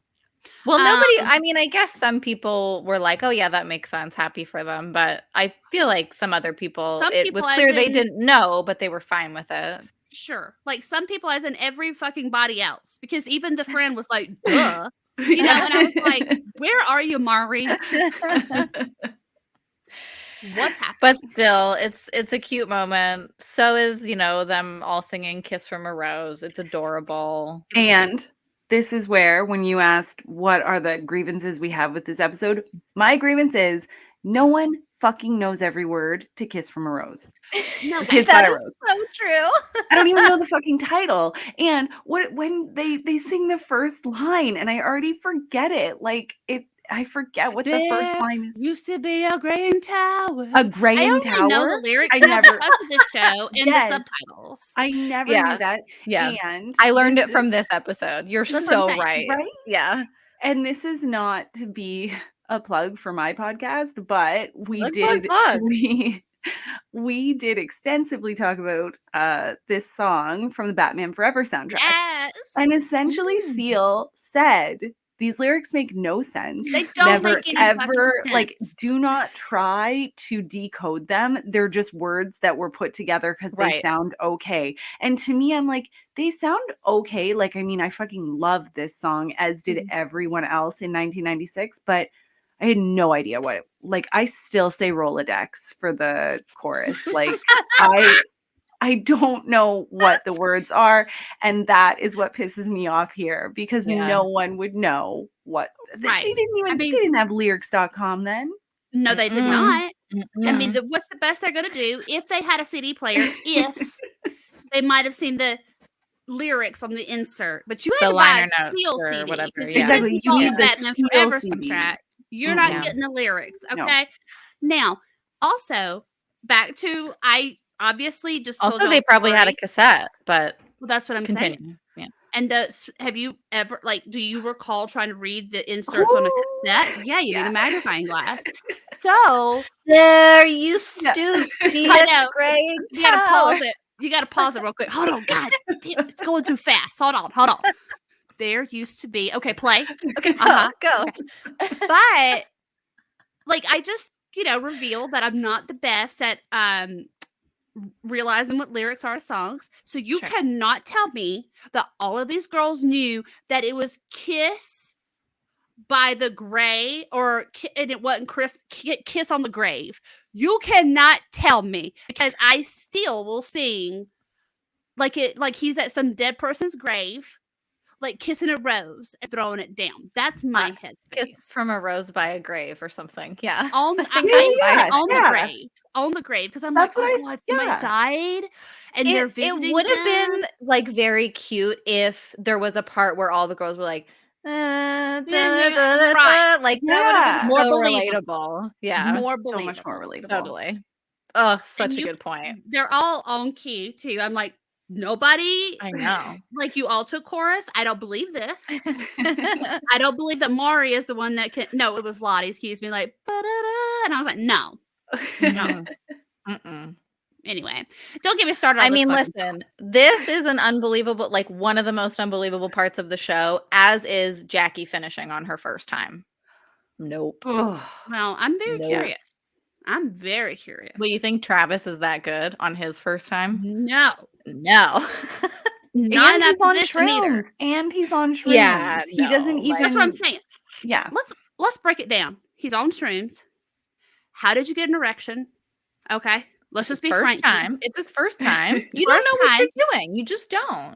[SPEAKER 2] Well, nobody, I mean, I guess some people were like, oh, yeah, that makes sense. Happy for them. But I feel like some other people, it was clear they didn't know, but they were fine with it.
[SPEAKER 3] Sure. Like some people, as in every fucking body else, because even the friend was like, duh. You know, and I was like, where are you, Mari? What's happening?
[SPEAKER 2] But still, it's a cute moment. So is, them all singing Kiss from a Rose. It's adorable.
[SPEAKER 4] And this is where, when you asked what are the grievances we have with this episode, my grievance is no one fucking knows every word to Kiss from a Rose.
[SPEAKER 2] No,
[SPEAKER 4] Kiss
[SPEAKER 2] that
[SPEAKER 4] by a
[SPEAKER 2] is
[SPEAKER 4] Rose.
[SPEAKER 2] so true.
[SPEAKER 4] I don't even know the fucking title. And when they sing the first line and I already forget it. Like I forget what the first line is.
[SPEAKER 3] Used to be a grain tower.
[SPEAKER 4] A grain tower?
[SPEAKER 3] I only know the lyrics
[SPEAKER 4] I never
[SPEAKER 3] because of the show and the subtitles.
[SPEAKER 4] I never knew that.
[SPEAKER 2] Yeah.
[SPEAKER 4] And
[SPEAKER 2] I learned it from this episode. You're so right.
[SPEAKER 4] Right?
[SPEAKER 2] Yeah.
[SPEAKER 4] And this is not to be a plug for my podcast, but we did extensively talk about this song from the Batman Forever soundtrack.
[SPEAKER 3] Yes.
[SPEAKER 4] And essentially Seal said these lyrics make no sense.
[SPEAKER 3] They don't make any
[SPEAKER 4] ever
[SPEAKER 3] sense.
[SPEAKER 4] like do not try to decode them. They're just words that were put together because they sound okay. And to me, I'm like, they sound okay. Like, I mean, I fucking love this song, as did everyone else in 1996, but I had no idea what I still say Rolodex for the chorus. Like I don't know what the words are, and that is what pisses me off here, because no one would know what they didn't even they didn't have lyrics.com then.
[SPEAKER 3] No, they did not. I mean, what's the best they're gonna do if they had a CD player? If they might have seen the lyrics on the insert, but you had to buy a Seal CD
[SPEAKER 2] whatever.
[SPEAKER 4] Exactly, you need the
[SPEAKER 3] Batman Forever
[SPEAKER 4] CD.
[SPEAKER 3] soundtrack. You're not getting the lyrics, okay? No. Now, also back to obviously just told
[SPEAKER 2] also they probably had a cassette, but
[SPEAKER 3] that's what I'm saying.
[SPEAKER 2] Yeah.
[SPEAKER 3] And have you ever do you recall trying to read the inserts on a cassette? Yeah, you need a magnifying glass. So
[SPEAKER 2] there used to be a great
[SPEAKER 3] you gotta pause it. You gotta pause it real quick. Hold on, God damn, it's going too fast. Hold on. There used to be play.
[SPEAKER 2] Okay, go.
[SPEAKER 3] Okay. But I just revealed that I'm not the best at realizing what lyrics are to songs. So you cannot tell me that all of these girls knew that it was Kiss by the Grey and it wasn't Kiss on the Grave. You cannot tell me, because I still will sing like he's at some dead person's grave, like kissing a rose and throwing it down. That's my headspace.
[SPEAKER 2] Kiss from a rose by a grave or something. Yeah.
[SPEAKER 3] On the grave. Because I'm
[SPEAKER 4] that's
[SPEAKER 3] like, somebody died and they're visiting.
[SPEAKER 2] It would have been very cute if there was a part where all the girls were like, that would have been more relatable. Yeah.
[SPEAKER 3] More believable.
[SPEAKER 4] So much more relatable.
[SPEAKER 2] Totally. Oh, such a good point.
[SPEAKER 3] They're all on cue too. I'm like, nobody.
[SPEAKER 2] I know.
[SPEAKER 3] You all took chorus. I don't believe this. I don't believe that Mari is the one that can. No, it was Lottie. Excuse me. Like, ba-da-da, and I was like, no. Anyway, don't get me started.
[SPEAKER 2] I mean, listen, this is an unbelievable, one of the most unbelievable parts of the show, as is Jackie finishing on her first time. Nope.
[SPEAKER 3] Well, I'm very curious. I'm very curious.
[SPEAKER 2] Well, you think Travis is that good on his first time?
[SPEAKER 3] No.
[SPEAKER 2] Not
[SPEAKER 3] in that position either.
[SPEAKER 4] And he's on shrooms.
[SPEAKER 2] Yeah,
[SPEAKER 4] he doesn't even.
[SPEAKER 3] That's what I'm saying.
[SPEAKER 4] Yeah.
[SPEAKER 3] Let's break it down. He's on shrooms. How did you get an erection? Okay, let's just be frank.
[SPEAKER 2] Time. It's his first time. You don't know what you're doing. You just don't.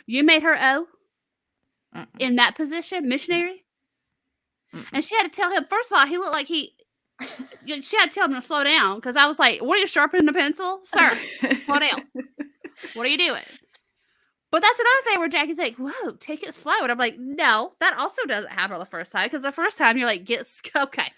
[SPEAKER 3] You made her in that position, missionary. And she had to tell him, first of all, he looked like he She had to tell him to slow down because I was like, what are you sharpening a pencil? Sir, slow down. What are you doing? But that's another thing where Jackie's like, whoa, take it slow. And I'm like, no, that also doesn't happen on the first time. Because the first time you're like, okay.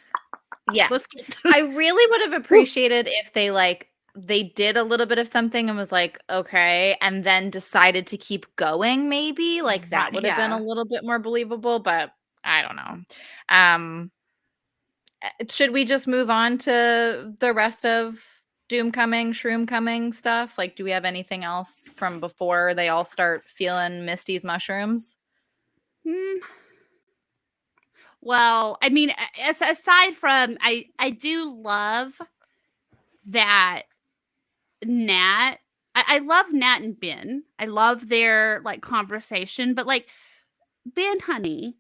[SPEAKER 2] Yeah.
[SPEAKER 3] Let's get
[SPEAKER 2] I really would have appreciated if they did a little bit of something and was like, okay, and then decided to keep going, maybe. Like that would have been a little bit more believable, but I don't know. Should we just move on to the rest of Doomcoming, Shroomcoming stuff? Like, do we have anything else from before they all start feeling Misty's mushrooms?
[SPEAKER 3] Well, I mean, aside from, I do love that Nat. I love Nat and Ben. I love their like conversation, but like Ben, honey,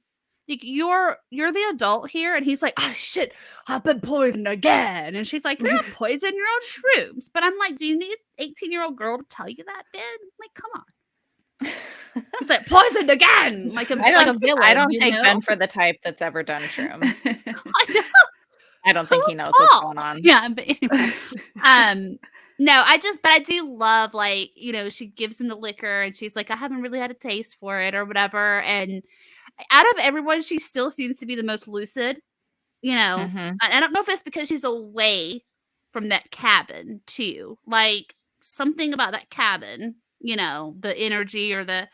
[SPEAKER 3] like you're the adult here, and he's like, oh shit, I've been poisoned again, and she's like, you poisoned your own shrooms. But I'm like, do you need an 18-year-old girl to tell you that, Ben? Like, come on. He's like, poisoned again. Like a villain.
[SPEAKER 2] I don't take Ben for the type that's ever done shrooms.
[SPEAKER 3] I know.
[SPEAKER 2] I don't think he knows what's going on.
[SPEAKER 3] Yeah, but anyway. No, but I do love, like, you know, she gives him the liquor and she's like, I haven't really had a taste for it or whatever. And out of everyone, she still seems to be the most lucid, you know.
[SPEAKER 2] Mm-hmm.
[SPEAKER 3] I don't know if it's because she's away from that cabin too. Like something about that cabin, you know, the energy or the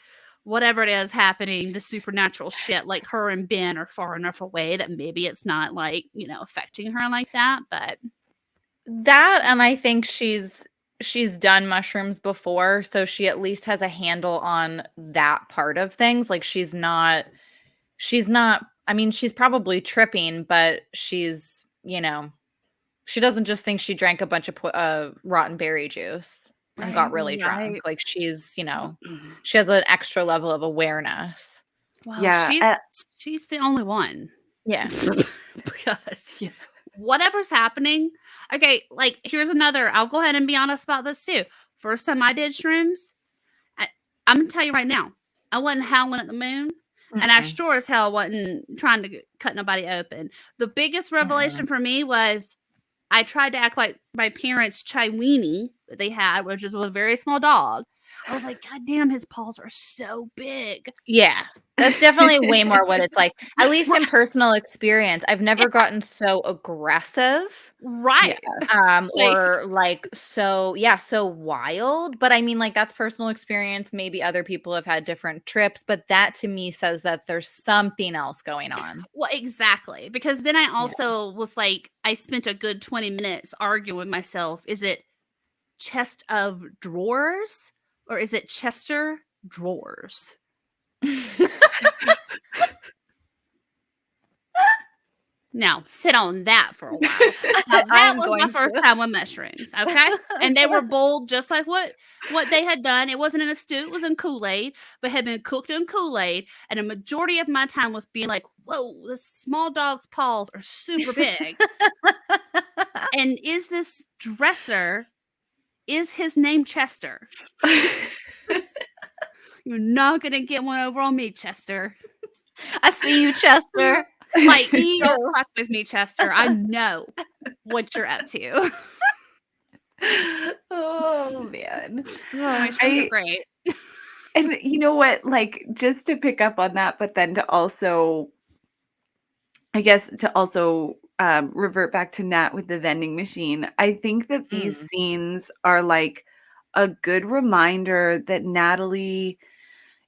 [SPEAKER 3] whatever it is happening, the supernatural shit, like her and Ben are far enough away that maybe it's not like, you know, affecting her like that. But
[SPEAKER 2] that, and I think she's done mushrooms before, so she at least has a handle on that part of things. Like she's not, I mean, she's probably tripping, but she's, you know, she doesn't just think she drank a bunch of rotten berry juice and got really drunk. Like she's, you know, she has an extra level of awareness.
[SPEAKER 3] Well, yeah, she's the only one.
[SPEAKER 2] Yeah.
[SPEAKER 3] Because whatever's happening. Okay, like here's another. I'll go ahead and be honest about this too. First time I did shrooms, I'm gonna tell you right now, I wasn't howling at the moon. Mm-hmm. And I sure as hell wasn't trying to cut nobody open. The biggest revelation for me was I tried to act like my parents' Chiweenie that they had, which is a very small dog. I was like, God damn, his paws are so big.
[SPEAKER 2] Yeah, that's definitely way more what it's like. At least in personal experience, I've never gotten so aggressive.
[SPEAKER 3] Right.
[SPEAKER 2] Or like so wild. But I mean, like that's personal experience. Maybe other people have had different trips, but that to me says that there's something else going on.
[SPEAKER 3] Well, exactly. Because then I also was like, I spent a good 20 minutes arguing with myself. Is it chest of drawers? Or is it Chester drawers? Now, sit on that for a while. Now, that was my first time with mushrooms, okay? And they were bold, just like what they had done. It wasn't in a stew, it was in Kool-Aid, but had been cooked in Kool-Aid. And a majority of my time was being like, whoa, this small dog's paws are super big. And is this dresser... Is his name Chester? You're not gonna get one over on me, Chester.
[SPEAKER 2] I see you, Chester.
[SPEAKER 3] Like, don't fuck with me, Chester. I know what you're up to.
[SPEAKER 4] Oh man,
[SPEAKER 3] great.
[SPEAKER 4] And you know what? Like, just to pick up on that, but then to also, I guess, to also revert back to Nat with the vending machine. I think that these scenes are like a good reminder that Natalie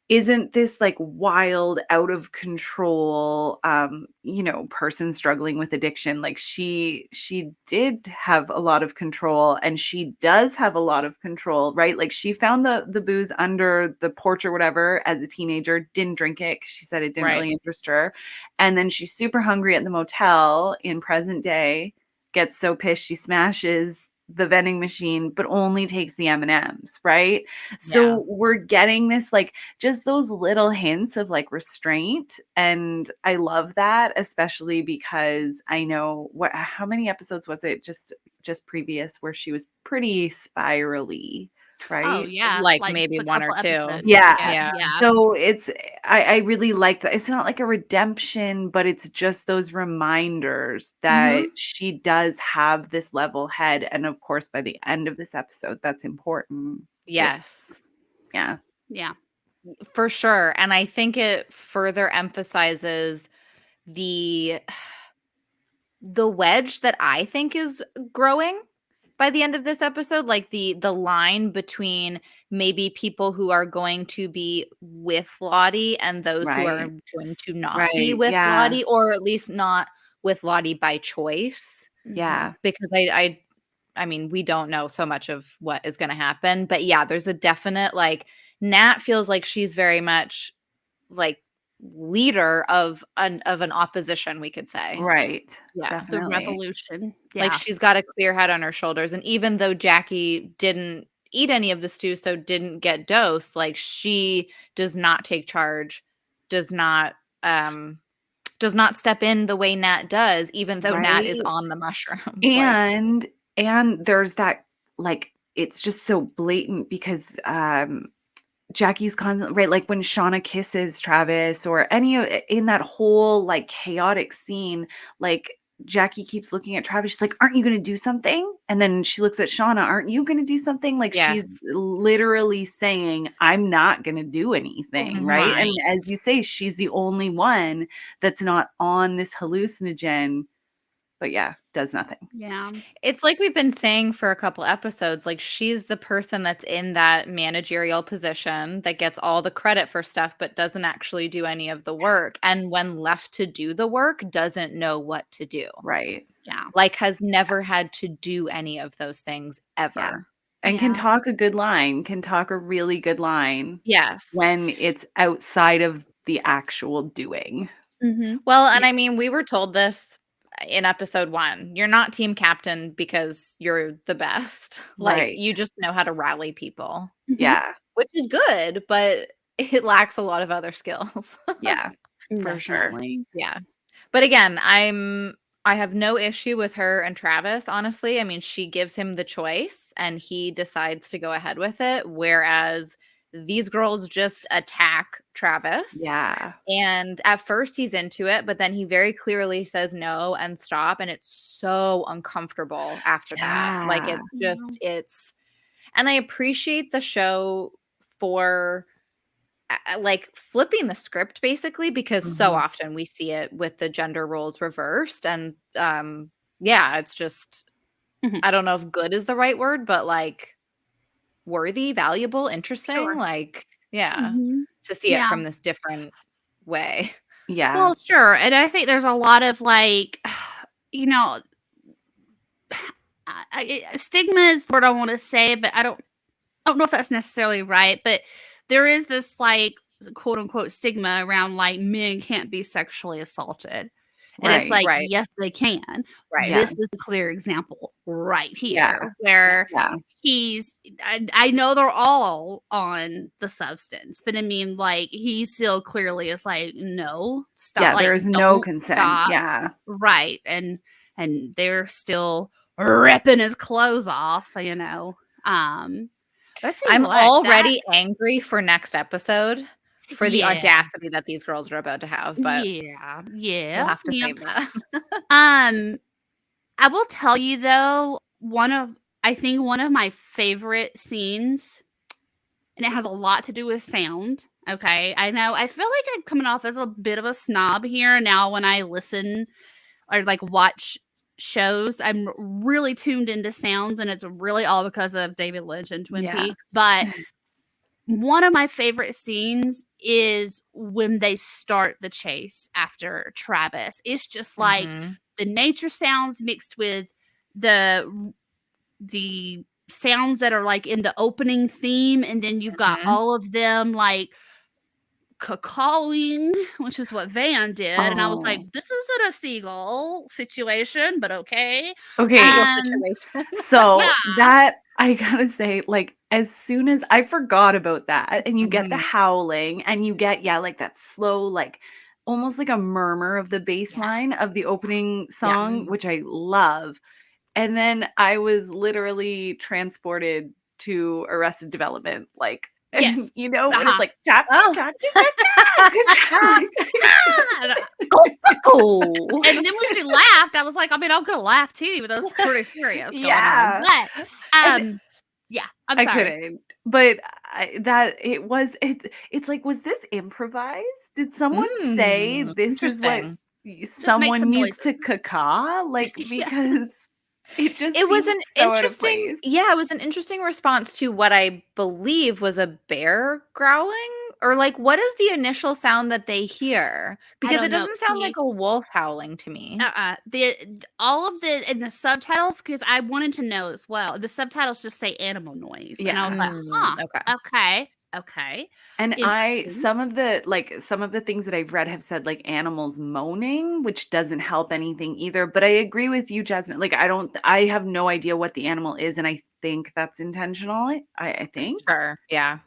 [SPEAKER 4] isn't this like wild, out of control, you know, person struggling with addiction. Like she did have a lot of control, and she does have a lot of control, right? Like she found the booze under the porch or whatever as a teenager, didn't drink it because she said it didn't really interest her. And then she's super hungry at the motel in present day, gets so pissed she smashes the vending machine, but only takes the M&Ms, right? Yeah. So we're getting this, like, just those little hints of like restraint. And I love that, especially because I know how many episodes was it just previous where she was pretty spirally. right?
[SPEAKER 3] Oh yeah,
[SPEAKER 2] like
[SPEAKER 3] like
[SPEAKER 2] maybe
[SPEAKER 3] it's a
[SPEAKER 2] one or
[SPEAKER 3] couple
[SPEAKER 2] two.
[SPEAKER 3] episodes.
[SPEAKER 4] Yeah.
[SPEAKER 3] Yeah.
[SPEAKER 4] So I really like that. It's not like a redemption, but it's just those reminders that
[SPEAKER 2] Mhm.
[SPEAKER 4] she does have this level head. And of course, by the end of this episode, that's important.
[SPEAKER 2] Yes.
[SPEAKER 4] Yeah.
[SPEAKER 3] Yeah.
[SPEAKER 2] For sure. And I think it further emphasizes the wedge that I think is growing by the end of this episode, like the line between maybe people who are going to be with Lottie and those who are
[SPEAKER 4] Right.
[SPEAKER 2] going to not be
[SPEAKER 4] Right.
[SPEAKER 2] with
[SPEAKER 4] Yeah.
[SPEAKER 2] Lottie, or at least not with Lottie by choice.
[SPEAKER 4] Yeah.
[SPEAKER 2] Because I mean, we don't know so much of what is going to happen, but yeah, there's a definite like Nat feels like she's very much like leader of an opposition, we could say.
[SPEAKER 4] Right.
[SPEAKER 2] Yeah.
[SPEAKER 3] The
[SPEAKER 4] Definitely.
[SPEAKER 3] revolution.
[SPEAKER 2] Like
[SPEAKER 3] Yeah.
[SPEAKER 2] she's got a clear head on her shoulders. And even though Jackie didn't eat any of the stew, so didn't get dosed, like she does not take charge, does not step in the way Nat does, even though Nat is
[SPEAKER 4] Right.
[SPEAKER 2] on the mushrooms. Like,
[SPEAKER 4] And there's that, like, it's just so blatant because Jackie's constantly right, like when Shauna kisses Travis or in that whole like chaotic scene, like Jackie keeps looking at Travis. She's like, "Aren't you going to do something?" And then she looks at Shauna. "Aren't you going to do something?" Like
[SPEAKER 2] yes.
[SPEAKER 4] she's literally saying, "I'm not going to do anything." Right. And
[SPEAKER 3] Right.
[SPEAKER 4] as you say, she's the only one that's not on this hallucinogen. But yeah, does nothing.
[SPEAKER 3] Yeah.
[SPEAKER 2] It's like we've been saying for a couple episodes, like she's the person that's in that managerial position that gets all the credit for stuff, but doesn't actually do any of the work. And when left to do the work, doesn't know what to do.
[SPEAKER 4] Right.
[SPEAKER 3] Yeah.
[SPEAKER 2] Like has never had to do any of those things
[SPEAKER 4] Yeah.
[SPEAKER 2] ever.
[SPEAKER 4] And can
[SPEAKER 3] Yeah.
[SPEAKER 4] talk a good line, can talk a really good line
[SPEAKER 2] Yes.
[SPEAKER 4] when it's outside of the actual doing.
[SPEAKER 3] Mm-hmm.
[SPEAKER 2] Well, and I mean, we were told this in episode 1. You're not team captain because you're the best. Like
[SPEAKER 4] Right.
[SPEAKER 2] you just know how to rally people,
[SPEAKER 4] Yeah.
[SPEAKER 2] which is good, but it lacks a lot of other skills.
[SPEAKER 4] Yeah. For sure.
[SPEAKER 3] Definitely.
[SPEAKER 2] Yeah. But again, I have no issue with her and Travis, honestly. I mean, she gives him the choice and he decides to go ahead with it, whereas these girls just attack Travis.
[SPEAKER 4] Yeah.
[SPEAKER 2] And at first he's into it, but then he very clearly says no and stop, and it's so uncomfortable after that. Like
[SPEAKER 4] Yeah.
[SPEAKER 2] it's just and I appreciate the show for like flipping the script basically, because so
[SPEAKER 4] Mhm.
[SPEAKER 2] often we see it with the gender roles reversed, and yeah, it's just
[SPEAKER 3] Mhm.
[SPEAKER 2] I don't know if good is the right word, but like worthy, valuable, interesting,
[SPEAKER 3] Sure.
[SPEAKER 2] like yeah,
[SPEAKER 3] Mhm.
[SPEAKER 2] to see it
[SPEAKER 3] Yeah.
[SPEAKER 2] from this different way.
[SPEAKER 4] Yeah.
[SPEAKER 3] Well, sure. And I think there's a lot of like, you know, stigma is the word I want to say, but I don't know if that's necessarily right. But there is this like quote unquote stigma around like men can't be sexually assaulted. And it's
[SPEAKER 4] Right.
[SPEAKER 3] like,
[SPEAKER 2] Right.
[SPEAKER 3] yes, they can.
[SPEAKER 2] Right.
[SPEAKER 4] Yeah.
[SPEAKER 3] This is a clear example right
[SPEAKER 4] Yeah.
[SPEAKER 3] here where
[SPEAKER 4] Yeah.
[SPEAKER 3] I know they're all on the substance, but I mean, like, he still clearly is like, no, stop.
[SPEAKER 4] Yeah.
[SPEAKER 3] Like,
[SPEAKER 4] There's no
[SPEAKER 3] don't
[SPEAKER 4] consent.
[SPEAKER 3] stop.
[SPEAKER 4] Yeah.
[SPEAKER 3] Right. And they're still ripping his clothes off, you know. But I tell you
[SPEAKER 2] I'm
[SPEAKER 3] what,
[SPEAKER 2] already angry for next episode for the
[SPEAKER 3] Yeah.
[SPEAKER 2] audacity that these girls are about to have, but
[SPEAKER 3] yeah,
[SPEAKER 2] we'll have to save that.
[SPEAKER 3] I will tell you though, I think one of my favorite scenes, and it has a lot to do with sound. Okay, I know. I feel like I'm coming off as a bit of a snob here now when I listen or like watch shows. I'm really tuned into sounds, and it's really all because of David Lynch and Twin
[SPEAKER 2] Yeah.
[SPEAKER 3] Peaks. But one of my favorite scenes is when they start the chase after Travis. It's just like
[SPEAKER 2] Mhm.
[SPEAKER 3] the nature sounds mixed with the sounds that are like in the opening theme, and then you've got
[SPEAKER 2] Mhm.
[SPEAKER 3] all of them like caw-cawing, which is what Van did, and I was like,
[SPEAKER 4] Oh.
[SPEAKER 3] this isn't a seagull situation, but okay.
[SPEAKER 4] Okay.
[SPEAKER 2] Eagle
[SPEAKER 3] Um,
[SPEAKER 2] situation.
[SPEAKER 4] So
[SPEAKER 3] Yeah.
[SPEAKER 4] that I gotta say, like, as soon as I forgot about that, and you get the
[SPEAKER 2] Mhm.
[SPEAKER 4] howling, and you get, yeah, like that slow, like almost like a murmur of the bass
[SPEAKER 3] Yeah.
[SPEAKER 4] line of the opening
[SPEAKER 3] Yeah.
[SPEAKER 4] song, which I love. And then I was literally transported to Arrested Development, like,
[SPEAKER 3] Yes.
[SPEAKER 4] you know, when
[SPEAKER 3] Uh-huh.
[SPEAKER 4] it's like chop,
[SPEAKER 2] Oh.
[SPEAKER 4] chop, chop,
[SPEAKER 3] And then when she laughed, I was like, I mean, I'm gonna laugh too, even though it's pretty serious going on. But yeah, I'm
[SPEAKER 4] I
[SPEAKER 3] sorry.
[SPEAKER 4] couldn't. But it's like, was this improvised? Did someone say this is what
[SPEAKER 2] Interesting.
[SPEAKER 3] make some
[SPEAKER 4] someone needs to
[SPEAKER 3] noises.
[SPEAKER 4] caw-caw? Like,
[SPEAKER 3] Yeah.
[SPEAKER 4] because it just
[SPEAKER 2] It was
[SPEAKER 4] seems
[SPEAKER 2] an
[SPEAKER 4] so out of
[SPEAKER 2] interesting
[SPEAKER 4] place.
[SPEAKER 2] it was an interesting response to what I believe was a bear growling, or like, what is the initial sound that they hear? Because
[SPEAKER 3] don't
[SPEAKER 2] it
[SPEAKER 3] know.
[SPEAKER 2] doesn't sound
[SPEAKER 3] See,
[SPEAKER 2] like a wolf howling to me.
[SPEAKER 3] all of the in the subtitles, because I wanted to know as well. The subtitles just say animal noise, and I was like, okay,
[SPEAKER 4] And
[SPEAKER 3] interesting.
[SPEAKER 4] some of the things that I've read have said like animals moaning, which doesn't help anything either. But I agree with you, Jasmine. Like, I have no idea what the animal is, and I think that's intentional. I think.
[SPEAKER 2] Sure. Yeah.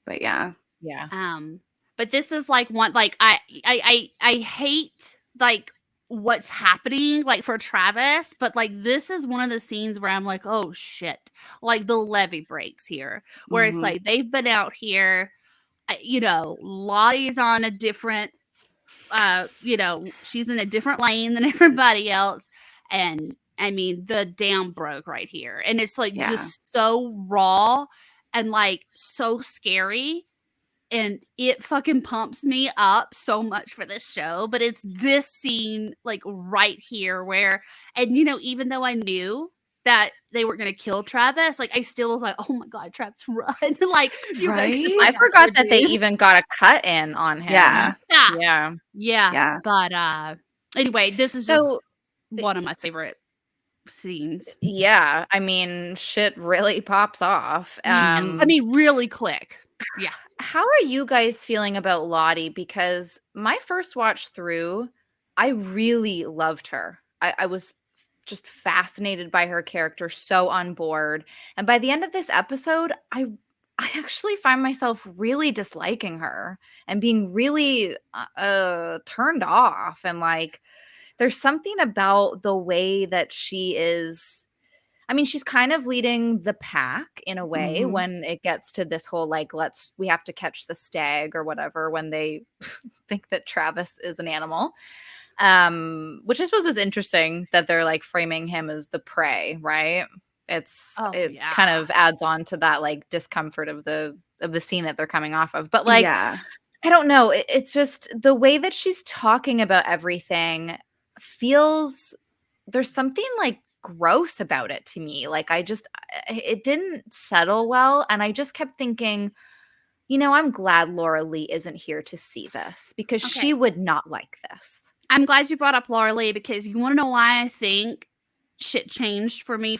[SPEAKER 4] But yeah.
[SPEAKER 2] Yeah.
[SPEAKER 3] But this is like one, like I hate like what's happening like for Travis, but like this is one of the scenes where I'm like, oh shit, like the levee breaks here, where it's like they've been out here, Lottie's on a different, she's in a different lane than everybody else, and I mean the dam broke right here, and it's like just so raw and like so scary. And it fucking pumps me up so much for this show. But it's this scene, like, right here where, and, even though I knew that they were going to kill Travis, like, I still was like, oh my God, Travis, run. Like, you guys just
[SPEAKER 2] I forgot that they even got a cut in on him.
[SPEAKER 3] Yeah. But anyway, this is just one of my favorite scenes.
[SPEAKER 2] Yeah. I mean, shit really pops off.
[SPEAKER 3] I mean, really quick. Yeah.
[SPEAKER 2] How are you guys feeling about Lottie? Because my first watch through, I really loved her. I was just fascinated by her character, so on board. And by the end of this episode, I actually find myself really disliking her and being really turned off. And like, there's something about the way that she is. I mean, she's kind of leading the pack in a way when it gets to this whole, like, we have to catch the stag or whatever, when they think that Travis is an animal, which I suppose is interesting that they're like framing him as the prey, right? It's kind of adds on to that like discomfort of the scene that they're coming off of. But like, I don't know. It's just the way that she's talking about everything feels, there's something like gross about it to me. Like, it didn't settle well. And I just kept thinking, I'm glad Laura Lee isn't here to see this, because she would not like this.
[SPEAKER 3] I'm glad you brought up Laura Lee, because you want to know why I think shit changed for me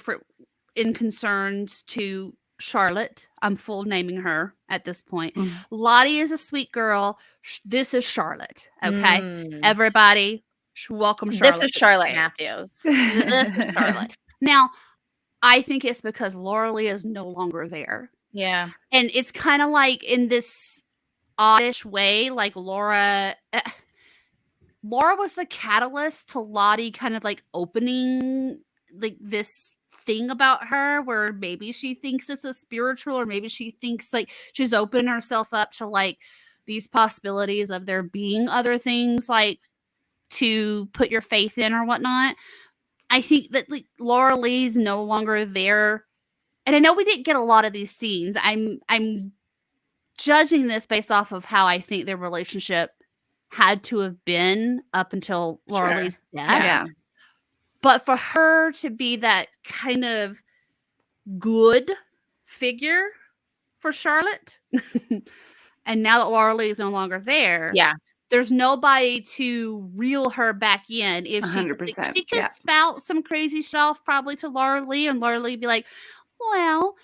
[SPEAKER 3] in concerns to Charlotte. I'm full naming her at this point. Lottie is a sweet girl. This is Charlotte. Okay. Everybody, welcome Charlotte.
[SPEAKER 2] This is Charlotte Matthews.
[SPEAKER 3] This is Charlotte. Now, I think it's because Laura Lee is no longer there.
[SPEAKER 2] Yeah.
[SPEAKER 3] And it's kind of like in this oddish way, like Laura was the catalyst to Lottie kind of like opening like this thing about her, where maybe she thinks it's a spiritual, or maybe she thinks like she's opened herself up to like these possibilities of there being other things like to put your faith in or whatnot. I think that like Laura Lee's no longer there. And I know we didn't get a lot of these scenes. I'm judging this based off of how I think their relationship had to have been up until Laura Lee's death.
[SPEAKER 4] Yeah.
[SPEAKER 3] But for her to be that kind of good figure for Charlotte, and now that Laura Lee is no longer there, there's nobody to reel her back in. If 100%, she could spout some crazy stuff probably to Laura Lee, and Laura Lee be like, well,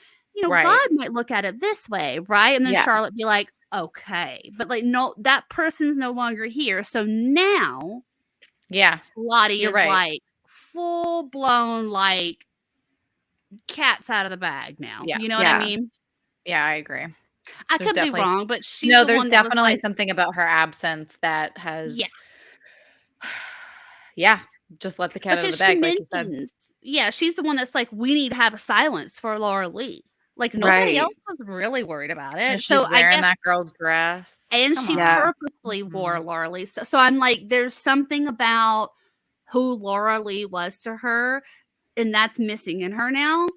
[SPEAKER 3] God might look at it this way, right? And then Charlotte be like, okay. But like, no, that person's no longer here. So now Lottie is like full blown, like cat's out of the bag now. You know what I mean?
[SPEAKER 2] Yeah, I agree.
[SPEAKER 3] I could be wrong, but she's
[SPEAKER 2] there's definitely like, something about her absence that has just let the cat out of the bag, like you said.
[SPEAKER 3] Yeah, she's the one that's like, we need to have a silence for Laura Lee. Like, nobody
[SPEAKER 4] Right.
[SPEAKER 3] else was really worried about it.
[SPEAKER 2] And
[SPEAKER 3] So
[SPEAKER 2] she's
[SPEAKER 3] I
[SPEAKER 2] wearing
[SPEAKER 3] guess
[SPEAKER 2] that girl's dress.
[SPEAKER 3] and
[SPEAKER 2] Come
[SPEAKER 3] she
[SPEAKER 2] on.
[SPEAKER 4] Yeah.
[SPEAKER 3] purposefully wore Laura Lee. So I'm like, there's something about who Laura Lee was to her, and that's missing in her now.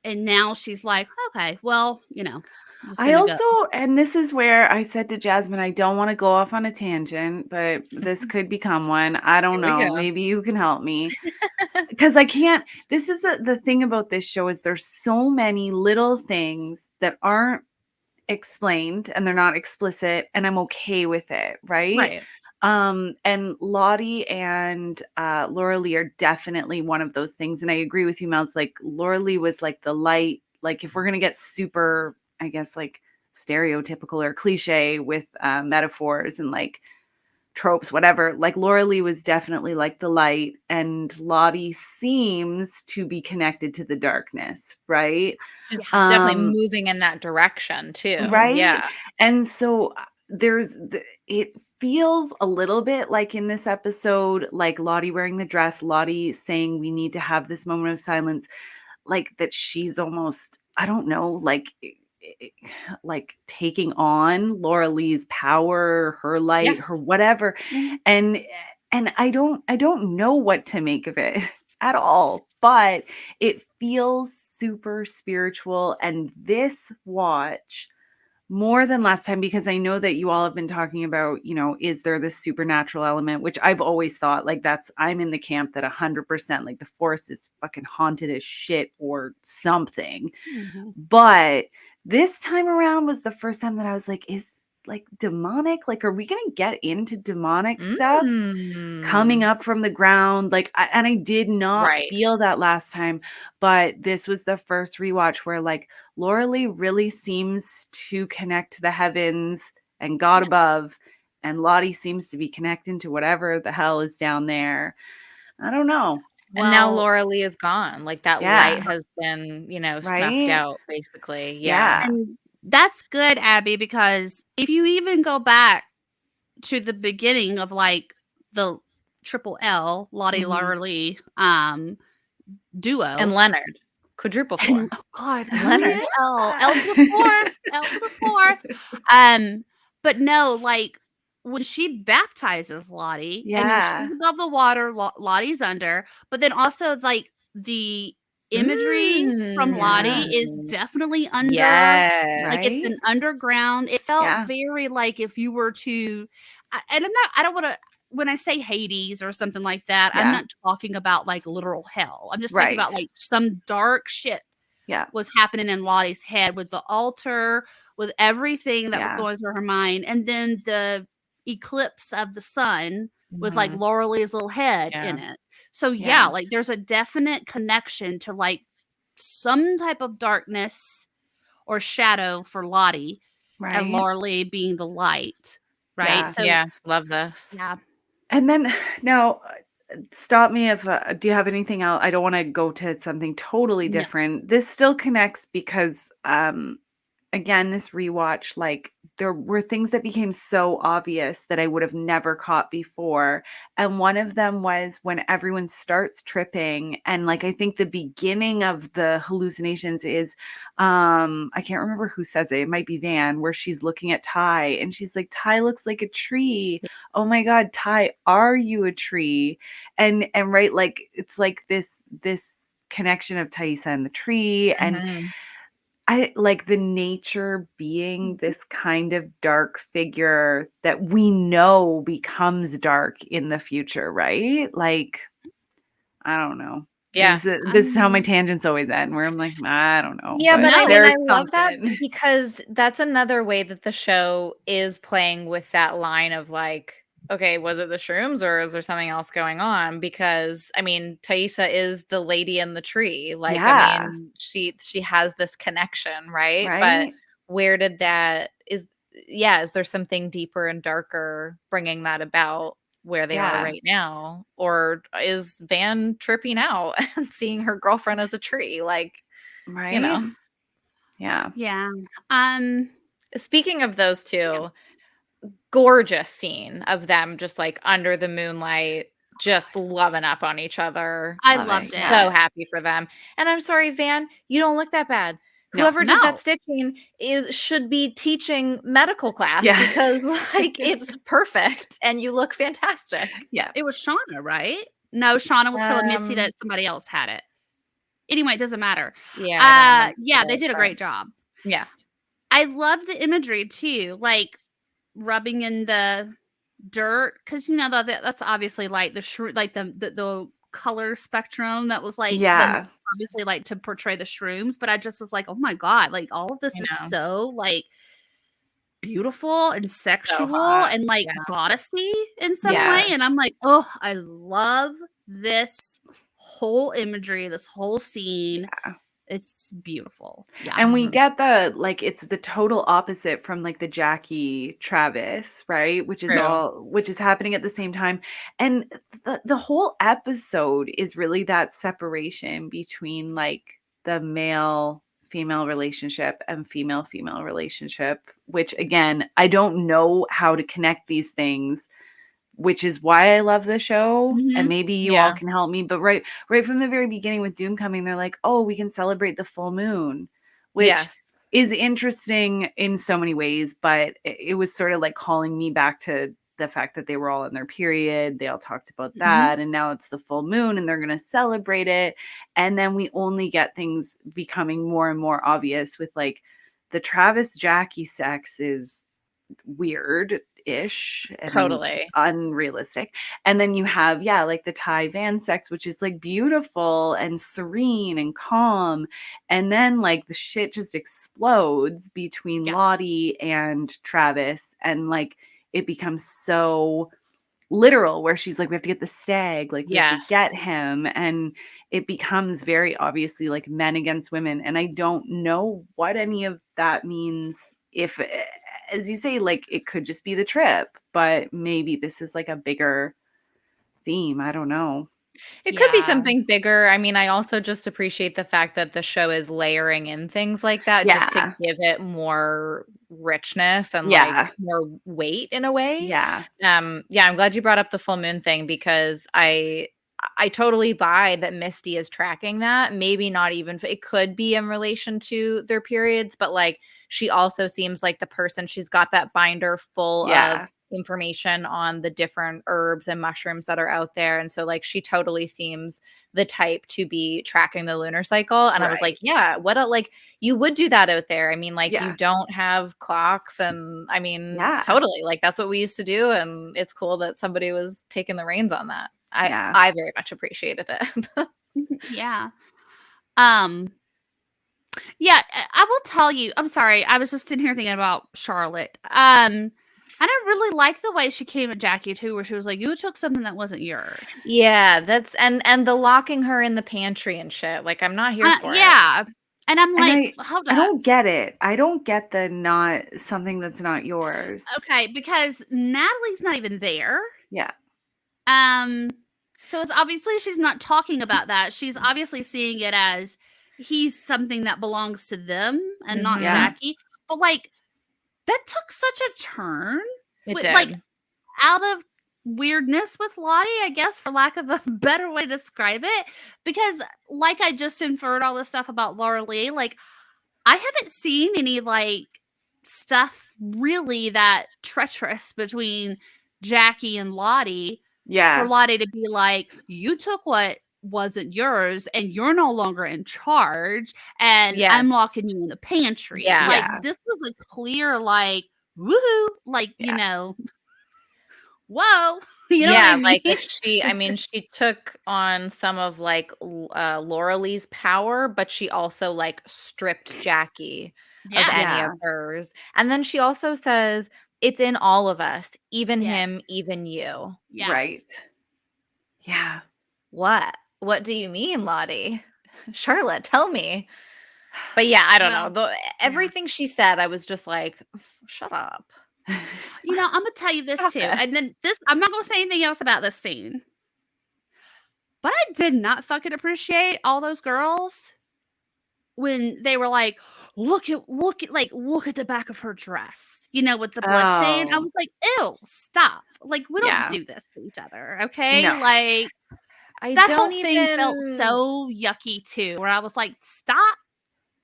[SPEAKER 3] And now she's like, okay, well, I'm just
[SPEAKER 4] I
[SPEAKER 3] gonna go.
[SPEAKER 4] also, and this is where I said to Jasmin, I don't want to go off on a tangent, but this could become one. I don't
[SPEAKER 2] Here we
[SPEAKER 4] know.
[SPEAKER 2] go.
[SPEAKER 4] Maybe you can help me. Because I can't. This is the thing about this show is there's so many little things that aren't explained and they're not explicit, and I'm okay with it, right?
[SPEAKER 2] Right.
[SPEAKER 4] And Lottie and Laura Lee are definitely one of those things. And I agree with you, Mel's. Like Laura Lee was like the light. Like if we're gonna get super, I guess like stereotypical or cliche with metaphors and like tropes, whatever. Like Laura Lee was definitely like the light, and Lottie seems to be connected to the darkness, right?
[SPEAKER 2] She's definitely moving in that direction too.
[SPEAKER 4] Right.
[SPEAKER 2] Yeah.
[SPEAKER 4] And so it feels a little bit like in this episode, like Lottie wearing the dress, Lottie saying we need to have this moment of silence, like that she's almost, I don't know, like taking on Laura Lee's power, her light, her whatever. And I don't know what to make of it at all, but it feels super spiritual. And this watch more than last time, because I know that you all have been talking about, is there this supernatural element, which I've always thought like I'm in the camp that 100% like the forest is fucking haunted as shit or something. But this time around was the first time that I was like, is like demonic? Like, are we going to get into demonic stuff coming up from the ground? Like, and I did not feel that last time, but this was the first rewatch where like Laura Lee really seems to connect to the heavens and God above, and Lottie seems to be connecting to whatever the hell is down there. I don't know.
[SPEAKER 2] And now Laura Lee is gone. Like that light has been, snuffed out basically. Yeah.
[SPEAKER 3] And that's good, Abbie, because if you even go back to the beginning of like the Triple L, Lottie Laura Lee duo.
[SPEAKER 2] And Leonard. Quadruple four.
[SPEAKER 3] Oh God,
[SPEAKER 2] and Leonard.
[SPEAKER 3] L to the fourth. L to the fourth. But no, like when she baptizes Lottie, and she's above the water, Lottie's under, but then also like the imagery from Lottie is definitely under. Like it's an underground. It felt very like if you were to, and I don't want to. When I say Hades or something like that, I'm not talking about like literal hell. I'm just talking about like some dark shit was happening in Lottie's head with the altar, with everything that was going through her mind. And then the eclipse of the sun with like Laura Lee's little head in it. So like there's a definite connection to like some type of darkness or shadow for Lottie and Laura Lee being the light. Right.
[SPEAKER 2] So love this.
[SPEAKER 3] Yeah.
[SPEAKER 4] And then now stop me if do you have anything else? I don't want to go to something totally different. This still connects because again, this rewatch, like there were things that became so obvious that I would have never caught before. And one of them was when everyone starts tripping. And like, I think the beginning of the hallucinations is, I can't remember who says it. It might be Van, where she's looking at Ty and she's like, Ty looks like a tree. Oh my God, Ty, are you a tree? And right, like, it's like this connection of Thaisa and the tree. And I like the nature being this kind of dark figure that we know becomes dark in the future, right? Like, I don't know.
[SPEAKER 2] Yeah.
[SPEAKER 4] This is how my tangents always end, where I'm like, I don't know.
[SPEAKER 2] Yeah, but I mean, I love that
[SPEAKER 4] something.
[SPEAKER 2] because that's another way that the show is playing with that line of like, okay, was it the shrooms or is there something else going on? Because I mean, Thaisa is the lady in the tree. Like, I mean, she has this connection, right? But where did is there something deeper and darker bringing that about where they are right now? Or is Van tripping out and seeing her girlfriend as a tree? Like,
[SPEAKER 4] Yeah.
[SPEAKER 2] Speaking of those two, gorgeous scene of them just like under the moonlight, just loving up on each other.
[SPEAKER 3] I loved it.
[SPEAKER 2] So happy for them. And I'm sorry, Van, you don't look that bad. whoever did that
[SPEAKER 3] No.
[SPEAKER 2] stitching should be teaching medical class
[SPEAKER 4] Yeah.
[SPEAKER 2] because like it's perfect and you look fantastic.
[SPEAKER 4] Yeah.
[SPEAKER 3] It was Shauna, right? No, Shauna was telling Missy that somebody else had it. Anyway, it doesn't matter.
[SPEAKER 2] Yeah, I don't remember
[SPEAKER 3] Yeah, they
[SPEAKER 2] it,
[SPEAKER 3] did a
[SPEAKER 2] but-
[SPEAKER 3] great job.
[SPEAKER 2] Yeah.
[SPEAKER 3] I love the imagery too, like rubbing in the dirt, because you know that's obviously like like the color spectrum that was like
[SPEAKER 4] Yeah.
[SPEAKER 3] obviously like to portray the shrooms. But I just was like, oh my god, like all of this is so like beautiful and sexual and like goddessy in some way, and I'm like, oh, I love this whole imagery, this whole scene. It's beautiful. Yeah.
[SPEAKER 4] And we get it's the total opposite from like the Jackie Travis, right? Which is happening at the same time. And the whole episode is really that separation between like the male female relationship and female female relationship, which again, I don't know how to connect these things, which is why I love the show. And maybe you all can help me. But right from the very beginning with Doomcoming, they're like, oh, we can celebrate the full moon, which is interesting in so many ways. But it was sort of like calling me back to the fact that they were all in their period. They all talked about that. And now it's the full moon and they're going to celebrate it. And then we only get things becoming more and more obvious with like the Travis Jackie sex is weird-ish and
[SPEAKER 2] totally
[SPEAKER 4] unrealistic. And then you have like the Ty Van sex, which is like beautiful and serene and calm, and then like the shit just explodes between Lottie and Travis, and like it becomes so literal where she's like, we have to get the stag, like we have to get him, and it becomes very obviously like men against women. And I don't know what any of that means, if, as you say, like it could just be the trip, but maybe this is like a bigger theme. I don't know.
[SPEAKER 2] It could be something bigger. I mean, I also just appreciate the fact that the show is layering in things like that just to give it more richness and like more weight in a way.
[SPEAKER 4] Yeah,
[SPEAKER 2] I'm glad you brought up the full moon thing, because I totally buy that Misty is tracking that. Maybe not even, it could be in relation to their periods, but like she also seems like the person, she's got that binder full of information on the different herbs and mushrooms that are out there. And so like she totally seems the type to be tracking the lunar cycle. And I was like, like you would do that out there. I mean, like you don't have clocks, and I mean, totally, like that's what we used to do. And it's cool that somebody was taking the reins on that. I very much appreciated it.
[SPEAKER 3] Yeah, I will tell you, I'm sorry, I was just in here thinking about Charlotte. I don't really like the way she came at Jackie too, where she was like, you took something that wasn't yours.
[SPEAKER 2] Yeah, that's and the locking her in the pantry and shit. Like, I'm not here for it.
[SPEAKER 3] Yeah. And I'm like, hold on.
[SPEAKER 4] I don't get it. I don't get the not something that's not yours.
[SPEAKER 3] Okay, because Natalie's not even there.
[SPEAKER 4] Yeah.
[SPEAKER 3] So it's obviously she's not talking about that. She's obviously seeing it as he's something that belongs to them and not Jackie. But like, that took such a turn.
[SPEAKER 2] It did.
[SPEAKER 3] Like, out of weirdness with Lottie, I guess, for lack of a better way to describe it. Because like I just inferred all this stuff about Laura Lee, like I haven't seen any like stuff really that treacherous between Jackie and Lottie. For Lottie to be like, you took what wasn't yours and you're no longer in charge, and I'm locking you in the pantry. Like this was a clear like woohoo, like you know, whoa, you know what I mean?
[SPEAKER 2] Like she took on some of like Laura Lee's power, but she also like stripped Jackie of any of hers. And then she also says, it's in all of us, even him, even you.
[SPEAKER 4] Right. Yeah.
[SPEAKER 2] What do you mean, Lottie? Charlotte, tell me. But yeah, I don't know. Everything she said, I was just like, shut up.
[SPEAKER 3] You know, I'm gonna tell you this too. And then I'm not gonna say anything else about this scene. But I did not fucking appreciate all those girls when they were like, look at the back of her dress, you know, with the blood stain. I was like, ew, stop. Like, we don't do this to each other, okay?
[SPEAKER 4] No.
[SPEAKER 3] Like, that whole thing felt so yucky too, where I was like, stop.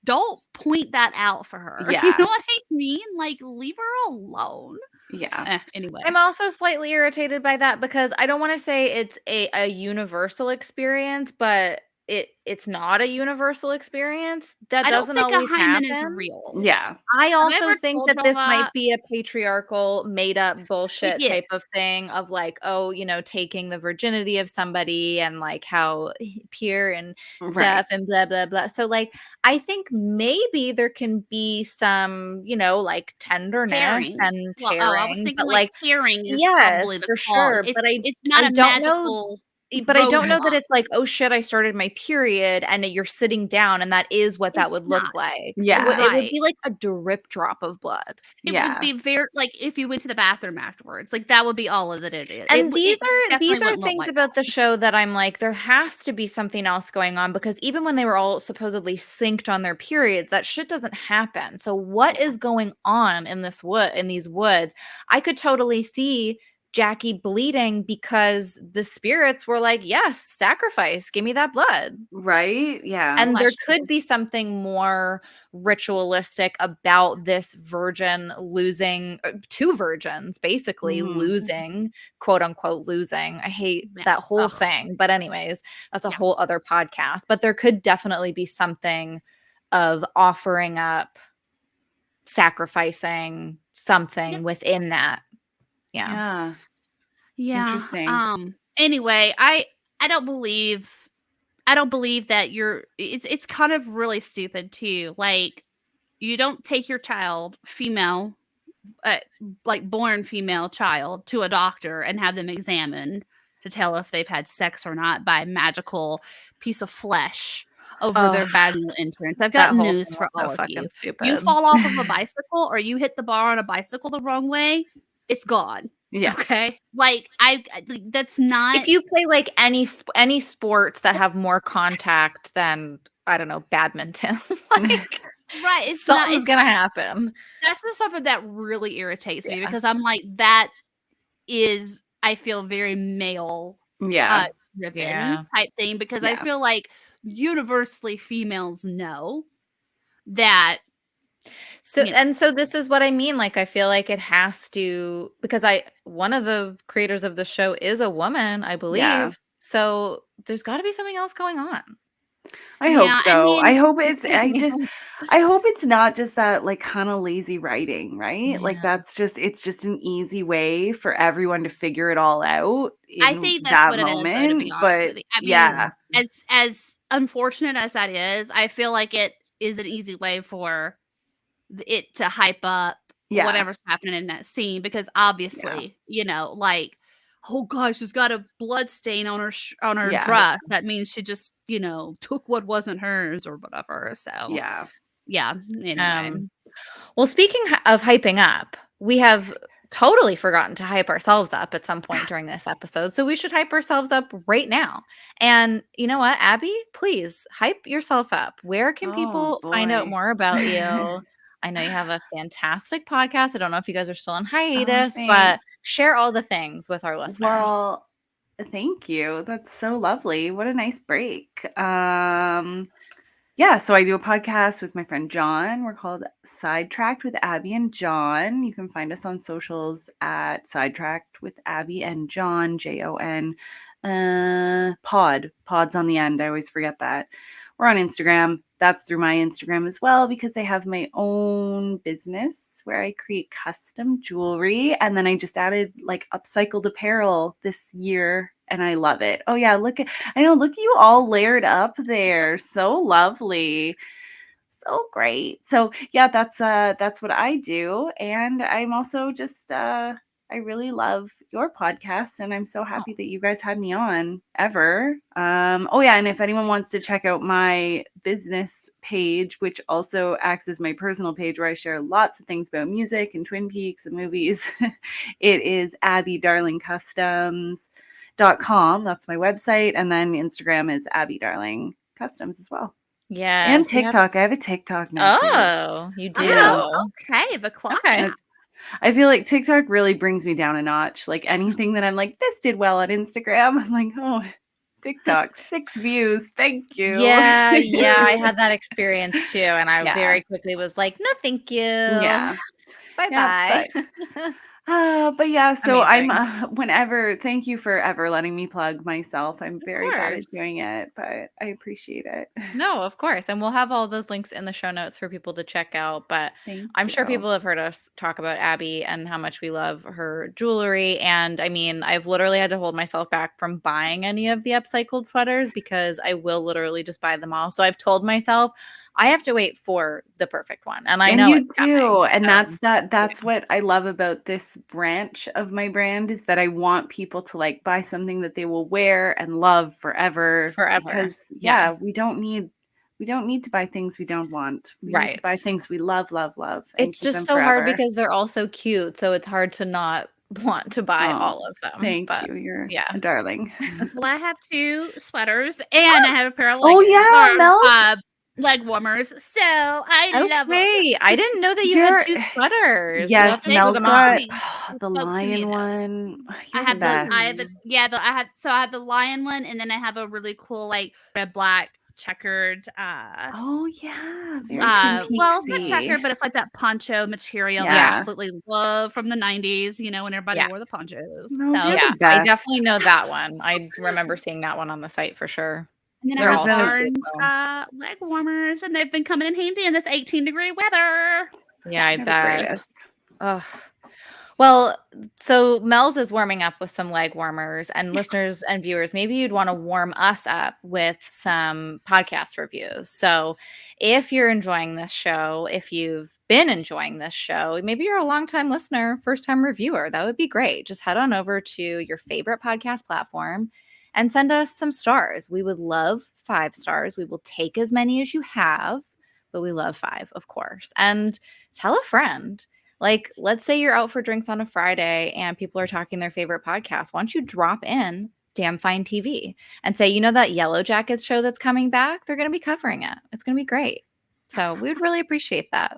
[SPEAKER 3] don't point that out for her.
[SPEAKER 4] Yeah.
[SPEAKER 3] You know what I mean? Like, leave her alone.
[SPEAKER 4] Yeah.
[SPEAKER 3] Anyway.
[SPEAKER 2] I'm also slightly irritated by that because I don't want to say it's a universal experience, but it's not a universal experience. That
[SPEAKER 3] I don't
[SPEAKER 2] doesn't
[SPEAKER 3] think a
[SPEAKER 2] always
[SPEAKER 3] hymen is
[SPEAKER 2] happen.
[SPEAKER 3] real.
[SPEAKER 4] Yeah.
[SPEAKER 2] I also
[SPEAKER 3] ever
[SPEAKER 2] think
[SPEAKER 3] told
[SPEAKER 2] that
[SPEAKER 3] y'all
[SPEAKER 2] this might
[SPEAKER 3] that?
[SPEAKER 2] be a patriarchal, made up bullshit
[SPEAKER 3] Yes.
[SPEAKER 2] type of thing of like, oh, taking the virginity of somebody and like how pure and
[SPEAKER 4] Right.
[SPEAKER 2] stuff and blah, blah, blah. So, like, I think maybe there can be some, like tenderness
[SPEAKER 3] Tearing.
[SPEAKER 2] and
[SPEAKER 3] Well,
[SPEAKER 2] tearing.
[SPEAKER 3] I was thinking
[SPEAKER 2] but
[SPEAKER 3] like tearing is
[SPEAKER 2] yes,
[SPEAKER 3] probably the
[SPEAKER 2] for
[SPEAKER 3] call.
[SPEAKER 2] sure. But
[SPEAKER 3] It's not
[SPEAKER 2] I
[SPEAKER 3] a
[SPEAKER 2] don't know.
[SPEAKER 3] magical
[SPEAKER 2] But I don't know that
[SPEAKER 3] roadblock.
[SPEAKER 2] it's like, oh shit, I started my period and you're sitting down and that is what that
[SPEAKER 3] It's
[SPEAKER 2] would look
[SPEAKER 3] not.
[SPEAKER 2] like.
[SPEAKER 4] Yeah.
[SPEAKER 2] It would
[SPEAKER 3] Right.
[SPEAKER 2] be like a drip drop of blood.
[SPEAKER 3] It
[SPEAKER 4] Yeah.
[SPEAKER 3] would be very like if you went to the bathroom afterwards. Like that would be all of it is.
[SPEAKER 2] And these
[SPEAKER 3] it
[SPEAKER 2] are
[SPEAKER 3] definitely wouldn't look
[SPEAKER 2] things
[SPEAKER 3] like
[SPEAKER 2] about the show that I'm like, there has to be something else going on because even when they were all supposedly synced on their periods, that shit doesn't happen. So what is going on in these woods? I could totally see Jackie bleeding because the spirits were like, yes, sacrifice, give me that blood.
[SPEAKER 4] Right? Yeah.
[SPEAKER 2] And there
[SPEAKER 3] Bless
[SPEAKER 2] could
[SPEAKER 3] you.
[SPEAKER 2] be something more ritualistic about this virgin losing, two virgins basically
[SPEAKER 4] Mhm.
[SPEAKER 2] losing, quote unquote, losing. I hate
[SPEAKER 3] Yeah.
[SPEAKER 2] that whole
[SPEAKER 3] Ugh.
[SPEAKER 2] thing. But, anyways, that's a
[SPEAKER 3] Yeah.
[SPEAKER 2] whole other podcast. But there could definitely be something of offering up, sacrificing something
[SPEAKER 3] Yeah.
[SPEAKER 2] within that. Yeah.
[SPEAKER 4] Yeah.
[SPEAKER 3] Yeah.
[SPEAKER 4] Interesting.
[SPEAKER 3] Anyway, I don't believe that it's kind of really stupid too. Like, you don't take your child, female, like born female child, to a doctor and have them examined to tell if they've had sex or not by a magical piece of flesh over their
[SPEAKER 2] Ugh,
[SPEAKER 3] vaginal entrance. I've
[SPEAKER 2] that
[SPEAKER 3] got
[SPEAKER 2] whole
[SPEAKER 3] news
[SPEAKER 2] thing
[SPEAKER 3] for
[SPEAKER 2] was so
[SPEAKER 3] all of
[SPEAKER 2] fucking
[SPEAKER 3] you. You
[SPEAKER 2] stupid.
[SPEAKER 3] fall off of a bicycle or you hit the bar on a bicycle the wrong way, it's gone.
[SPEAKER 4] Yeah.
[SPEAKER 3] Okay? Like, that's not.
[SPEAKER 2] If you play like any sports that have more contact than, I don't know, badminton, like
[SPEAKER 3] Right, it's
[SPEAKER 2] something's
[SPEAKER 3] not.
[SPEAKER 2] gonna happen.
[SPEAKER 3] That's just something that really irritates me
[SPEAKER 2] Yeah.
[SPEAKER 3] because I'm like, that is, I feel, very male
[SPEAKER 4] Yeah.
[SPEAKER 3] driven
[SPEAKER 2] Yeah.
[SPEAKER 3] type thing because I
[SPEAKER 4] Yeah.
[SPEAKER 3] feel like universally females know that.
[SPEAKER 2] So so this is what I mean. Like, I feel like it has to, because one of the creators of the show is a woman, I believe.
[SPEAKER 4] Yeah.
[SPEAKER 2] So there's got to be something else going on.
[SPEAKER 4] I hope
[SPEAKER 3] Yeah, I
[SPEAKER 4] so.
[SPEAKER 3] mean-
[SPEAKER 4] I hope it's not just that like kind of lazy writing, right? Like
[SPEAKER 2] Yeah.
[SPEAKER 4] it's just an easy way for everyone to figure it all out
[SPEAKER 3] I
[SPEAKER 4] in
[SPEAKER 3] think that's
[SPEAKER 4] that
[SPEAKER 3] what it is, though, to
[SPEAKER 4] moment.
[SPEAKER 3] be honest
[SPEAKER 4] But
[SPEAKER 3] with you. I mean,
[SPEAKER 4] yeah,
[SPEAKER 3] as unfortunate as that is, I feel like it is an easy way for it to hype up
[SPEAKER 4] Yeah.
[SPEAKER 3] whatever's happening in that scene because obviously, like, oh gosh, she's got a blood stain on her
[SPEAKER 4] Yeah.
[SPEAKER 3] dress. That means she just, took what wasn't hers or whatever. So
[SPEAKER 4] yeah.
[SPEAKER 3] Anyway.
[SPEAKER 2] Well, speaking of hyping up, we have totally forgotten to hype ourselves up at some point during this episode. So we should hype ourselves up right now. And you know what, Abbie, please hype yourself up. Where can
[SPEAKER 4] Oh,
[SPEAKER 2] people find out
[SPEAKER 4] boy.
[SPEAKER 2] more about you? I know you have a fantastic podcast. I don't know if you guys are still on hiatus, but
[SPEAKER 4] thanks.
[SPEAKER 2] share all the things with our listeners.
[SPEAKER 4] Well, thank you. That's so lovely. What a nice break. Yeah, so I do a podcast with my friend John. We're called Sidetracked with Abbie and John. You can find us on socials at Sidetracked with Abbie and John, Jon. Pod's on the end. I always forget that. We're on Instagram. That's through my Instagram as well because I have my own business where I create custom jewelry. And then I just added like upcycled apparel this year and I love it. Oh yeah, look at you all layered up there. So lovely. So great. So yeah, that's what I do. And I'm also just I really love your podcast and I'm so happy that you guys had me on ever. Oh yeah, and if anyone wants to check out my business page, which also acts as my personal page where I share lots of things about music and Twin Peaks and movies, it is Abbie Darling Customs.com. That's my website. And then Instagram is Abbie Darling Customs as well.
[SPEAKER 2] Yeah.
[SPEAKER 4] And TikTok. I have a TikTok now too.
[SPEAKER 2] Oh, you do.
[SPEAKER 3] Oh, okay, the clock.
[SPEAKER 2] Okay.
[SPEAKER 4] I feel like TikTok really brings me down a notch. Like anything that I'm like, this did well on Instagram, I'm like, oh, TikTok, 6 views. Thank you.
[SPEAKER 2] Yeah, I had that experience too, and I
[SPEAKER 4] Yeah.
[SPEAKER 2] very quickly was like, "No, thank you.
[SPEAKER 4] Yeah.
[SPEAKER 2] Bye-bye."
[SPEAKER 4] But yeah, so I'm
[SPEAKER 2] Amazing.
[SPEAKER 4] thank you for ever letting me plug myself. I'm
[SPEAKER 3] Of
[SPEAKER 4] very bad at
[SPEAKER 3] course.
[SPEAKER 4] doing it, but I appreciate it.
[SPEAKER 2] No, of course. And we'll have all those links in the show notes for people to check out. But
[SPEAKER 4] Thank
[SPEAKER 2] I'm sure
[SPEAKER 4] you.
[SPEAKER 2] people have heard us talk about Abbie and how much we love her jewelry. And I mean, I've literally had to hold myself back from buying any of the upcycled sweaters because I will literally just buy them all. So I've told myself I have to wait for the perfect one. And I
[SPEAKER 4] And
[SPEAKER 2] know
[SPEAKER 4] you
[SPEAKER 2] it's
[SPEAKER 4] do.
[SPEAKER 2] coming.
[SPEAKER 4] And
[SPEAKER 2] So,
[SPEAKER 4] that's what I love about this branch of my brand is that I want people to like buy something that they will wear and love forever
[SPEAKER 2] forever.
[SPEAKER 4] because
[SPEAKER 2] Yeah.
[SPEAKER 4] we don't need to buy things we don't want. We need to
[SPEAKER 2] Right.
[SPEAKER 4] buy things we love, love, love and
[SPEAKER 2] It's
[SPEAKER 4] keep
[SPEAKER 2] just
[SPEAKER 4] them
[SPEAKER 2] so hard
[SPEAKER 4] forever.
[SPEAKER 2] because they're all so cute. So it's hard to not want to buy
[SPEAKER 4] Oh,
[SPEAKER 2] all of them.
[SPEAKER 4] thank
[SPEAKER 2] But
[SPEAKER 4] you. You're
[SPEAKER 2] yeah.
[SPEAKER 4] a darling.
[SPEAKER 3] Well, I have 2 sweaters and I have a pair of
[SPEAKER 4] Oh
[SPEAKER 3] leggings
[SPEAKER 4] yeah, Mel's.
[SPEAKER 3] or leg warmers. So I love them.
[SPEAKER 2] Okay, I didn't know that you had
[SPEAKER 4] You're
[SPEAKER 2] 2 sweaters. We'll have
[SPEAKER 4] yes,
[SPEAKER 2] to show
[SPEAKER 4] Mel's
[SPEAKER 2] them
[SPEAKER 3] Spoke to
[SPEAKER 2] off.
[SPEAKER 4] got
[SPEAKER 3] me. It
[SPEAKER 4] the
[SPEAKER 3] spoke to me
[SPEAKER 4] lion
[SPEAKER 3] though.
[SPEAKER 4] one.
[SPEAKER 3] I
[SPEAKER 4] You're the
[SPEAKER 3] have the I have
[SPEAKER 4] best.
[SPEAKER 3] the I had the lion one and then I have a really cool like red black checkered
[SPEAKER 4] Oh yeah, very Twin
[SPEAKER 3] well, it's not
[SPEAKER 4] Peaksy.
[SPEAKER 3] checkered, but it's like that poncho material that I
[SPEAKER 2] Yeah,
[SPEAKER 4] Yeah.
[SPEAKER 3] absolutely love from the 90s, when everybody
[SPEAKER 2] yeah,
[SPEAKER 3] wore the ponchos.
[SPEAKER 4] Mel's,
[SPEAKER 3] So
[SPEAKER 4] you're
[SPEAKER 2] yeah.
[SPEAKER 4] the
[SPEAKER 2] I
[SPEAKER 4] best.
[SPEAKER 2] definitely know that one. I remember seeing that one on the site for sure.
[SPEAKER 3] and then I
[SPEAKER 2] They're
[SPEAKER 3] have
[SPEAKER 4] There's
[SPEAKER 2] all
[SPEAKER 3] the
[SPEAKER 2] so
[SPEAKER 4] been
[SPEAKER 2] cute
[SPEAKER 3] orange
[SPEAKER 2] though.
[SPEAKER 3] leg warmers and they've been coming in handy in this 18-degree weather.
[SPEAKER 2] Yeah, I
[SPEAKER 4] you're the
[SPEAKER 2] bet.
[SPEAKER 4] greatest.
[SPEAKER 2] Ugh. Well, so Mel's is warming up with some leg warmers, and listeners and viewers, maybe you'd want to warm us up with some podcast reviews. So, if you're enjoying this show, if you've been enjoying this show, maybe you're a longtime listener, first time reviewer, that would be great. Just head on over to your favorite podcast platform and send us some stars. We would love 5 stars. We will take as many as you have, but we love 5, of course. And tell a friend. Like, let's say you're out for drinks on a Friday and people are talking their favorite podcast. Why don't you drop in Damn Fine TV and say, you know, that Yellowjackets show that's coming back? They're going to be covering it. It's going to be great. So we would really appreciate that.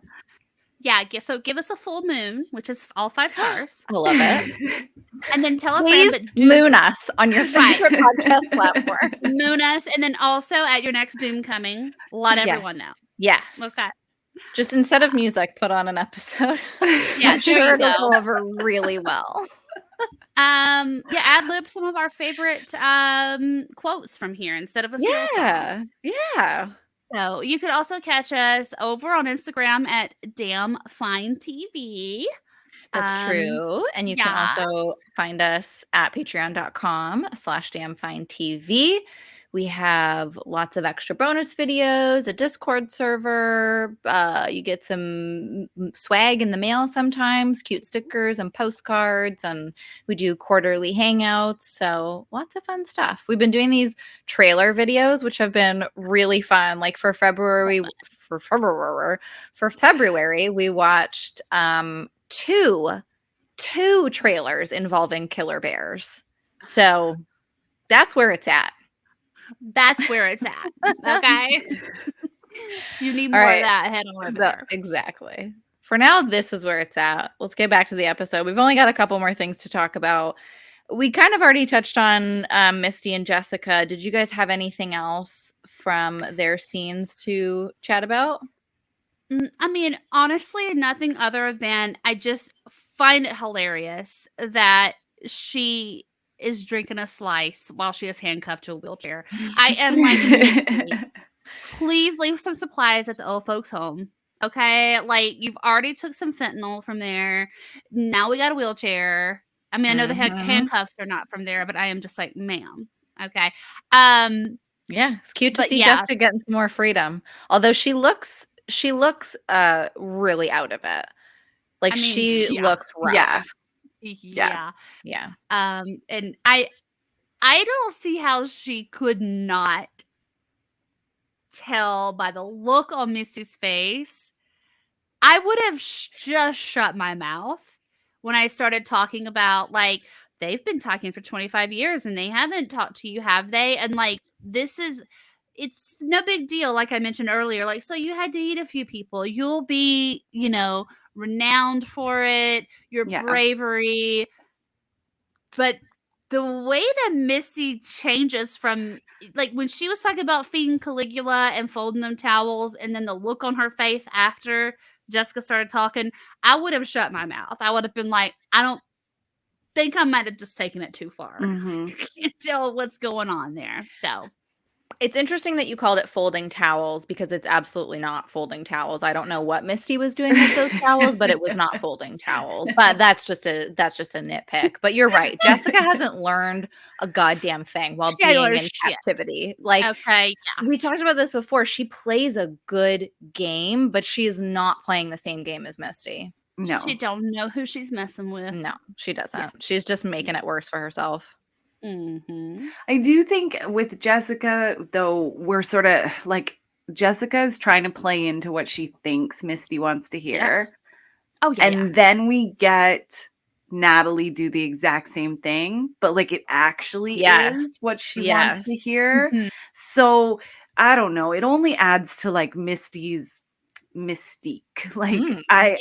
[SPEAKER 3] Yeah, so give us a full moon, which is all 5 stars.
[SPEAKER 2] I love it.
[SPEAKER 3] And then tell a
[SPEAKER 2] Please
[SPEAKER 3] friend, but
[SPEAKER 2] moon us on your
[SPEAKER 3] Right.
[SPEAKER 2] favorite podcast platform.
[SPEAKER 3] moon us, and then also at your next Doomcoming, let
[SPEAKER 2] Yes.
[SPEAKER 3] everyone know.
[SPEAKER 2] Yes.
[SPEAKER 3] Okay.
[SPEAKER 2] Just instead of music, put on an episode.
[SPEAKER 3] Yeah,
[SPEAKER 2] I'm sure
[SPEAKER 3] you
[SPEAKER 2] it'll
[SPEAKER 3] go.
[SPEAKER 2] go over really well.
[SPEAKER 3] Ad lib some of our favorite quotes from here instead of a Seal song.
[SPEAKER 2] Yeah.
[SPEAKER 3] So you could also catch us over on Instagram at Damn Fine TV.
[SPEAKER 2] That's true. And you can also find us at patreon.com/damnfinetv. We have lots of extra bonus videos, a Discord server. You get some swag in the mail sometimes, cute stickers and postcards. And we do quarterly hangouts. So lots of fun stuff. We've been doing these trailer videos, which have been really fun. Like for February, we watched two trailers involving killer bears. So that's where it's at.
[SPEAKER 3] That's where it's at. Okay. You need more of that. Head on over there.
[SPEAKER 2] Exactly. For now, this is where it's at. Let's get back to the episode. We've only got a couple more things to talk about. We kind of already touched on Misty and Jessica. Did you guys have anything else from their scenes to chat about?
[SPEAKER 3] I mean, honestly, nothing other than I just find it hilarious that she is drinking a slice while she is handcuffed to a wheelchair. I am like, Misty, please leave some supplies at the old folks' home. Okay, like you've already took some fentanyl from there. Now we got a wheelchair. I mean, I know the handcuffs are not from there, but I am just like, ma'am. Okay.
[SPEAKER 2] Yeah, it's cute to see Jessica getting some more freedom. Although she looks really out of it. Like she looks rough.
[SPEAKER 3] Yeah. And I don't see how she could not tell by the look on Misty's face. I would have just shut my mouth when I started talking about, like, they've been talking for 25 years and they haven't talked to you, have they? And like, it's no big deal. Like I mentioned earlier, like, so you had to eat a few people. You'll be, renowned for it, your bravery. But the way that Misty changes from, like, when she was talking about feeding Caligula and folding them towels, and then the look on her face after Jessica started talking, I would have shut my mouth. I would have been like, I don't think I might have just taken it too far. Can't tell what's going on there. So
[SPEAKER 2] it's interesting that you called it folding towels, because it's absolutely not folding towels. I don't know what Misty was doing with those towels, but it was not folding towels. But that's just a nitpick. But you're right. Jessica hasn't learned a goddamn thing while being in captivity. Like,
[SPEAKER 3] okay,
[SPEAKER 2] we talked about this before. She plays a good game, but she is not playing the same game as Misty.
[SPEAKER 4] No.
[SPEAKER 3] She don't know who she's messing with.
[SPEAKER 2] No, she doesn't. She's just making it worse for herself.
[SPEAKER 4] I do think with Jessica, though, we're sort of like, Jessica's trying to play into what she thinks Misty wants to hear.
[SPEAKER 3] Oh, yeah.
[SPEAKER 4] And then we get Natalie do the exact same thing, but like it actually is what she wants to hear. So I don't know. It only adds to like Misty's mystique. Like I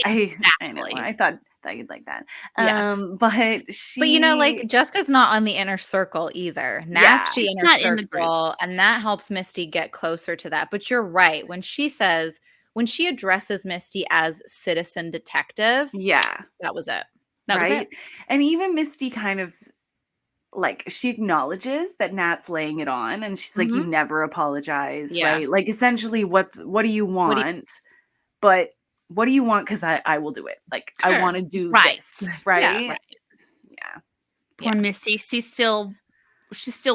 [SPEAKER 4] know. I thought you'd like that. But
[SPEAKER 2] you know, like, Jessica's not on the inner circle either. Nat's the inner circle, and that helps Misty get closer to that. But you're right. When she addresses Misty as citizen detective, that was it. That was it.
[SPEAKER 4] And even Misty kind of, like, she acknowledges that Nat's laying it on, and she's like, you never apologize, right? Like, essentially, what do you want? But what do you want? Because I will do it. Like, I want to do this, right? Yeah.
[SPEAKER 3] Poor Misty. She's still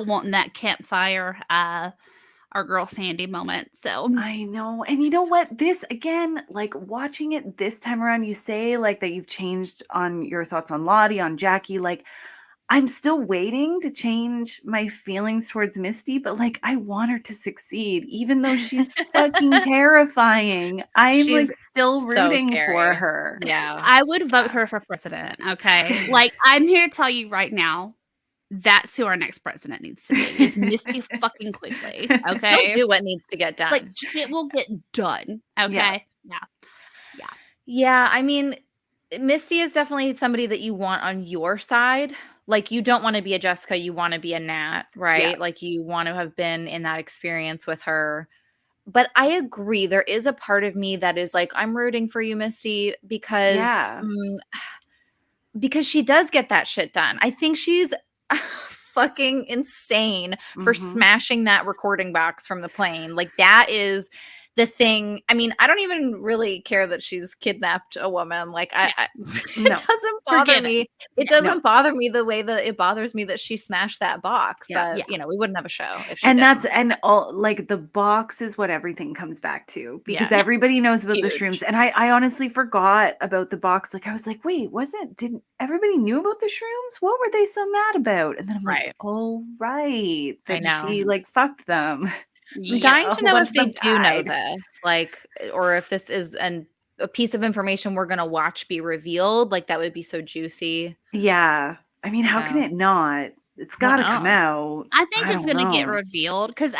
[SPEAKER 3] wanting that campfire, our girl Sandy moment. So
[SPEAKER 4] I know. And you know what? This, again, like, watching it this time around, you say, like, that you've changed on your thoughts on Lottie, on Jackie. Like, I'm still waiting to change my feelings towards Misty, but like, I want her to succeed, even though she's fucking terrifying. I'm like still rooting for her.
[SPEAKER 2] Yeah.
[SPEAKER 3] I would vote her for president. Okay. Like, I'm here to tell you right now, that's who our next president needs to be, is Misty fucking Quigley. Okay.
[SPEAKER 2] She'll do what needs to get done.
[SPEAKER 3] Like, it will get done. Okay.
[SPEAKER 2] Yeah. I mean, Misty is definitely somebody that you want on your side. Like, you don't want to be a Jessica, you want to be a Nat, right? Like, you want to have been in that experience with her. But I agree, there is a part of me that is like, I'm rooting for you, Misty, because she does get that shit done. I think she's fucking insane for smashing that recording box from the plane. Like, that is the thing. I mean, I don't even really care that she's kidnapped a woman. Like, it doesn't bother me. It doesn't bother me the way that it bothers me that she smashed that box. But you know, we wouldn't have a show if she didn't.
[SPEAKER 4] And all, like, the box is what everything comes back to, because everybody knows about the shrooms. And I honestly forgot about the box. Like, I was like, wait, didn't everybody knew about the shrooms? What were they so mad about? And then I'm like, oh, right. That she like fucked them.
[SPEAKER 2] I'm dying to know if they do know this, like, or if this is a piece of information we're gonna watch be revealed. Like, that would be so juicy.
[SPEAKER 4] Yeah, I mean, how can it not? It's got to come out.
[SPEAKER 3] I think it's gonna get revealed, because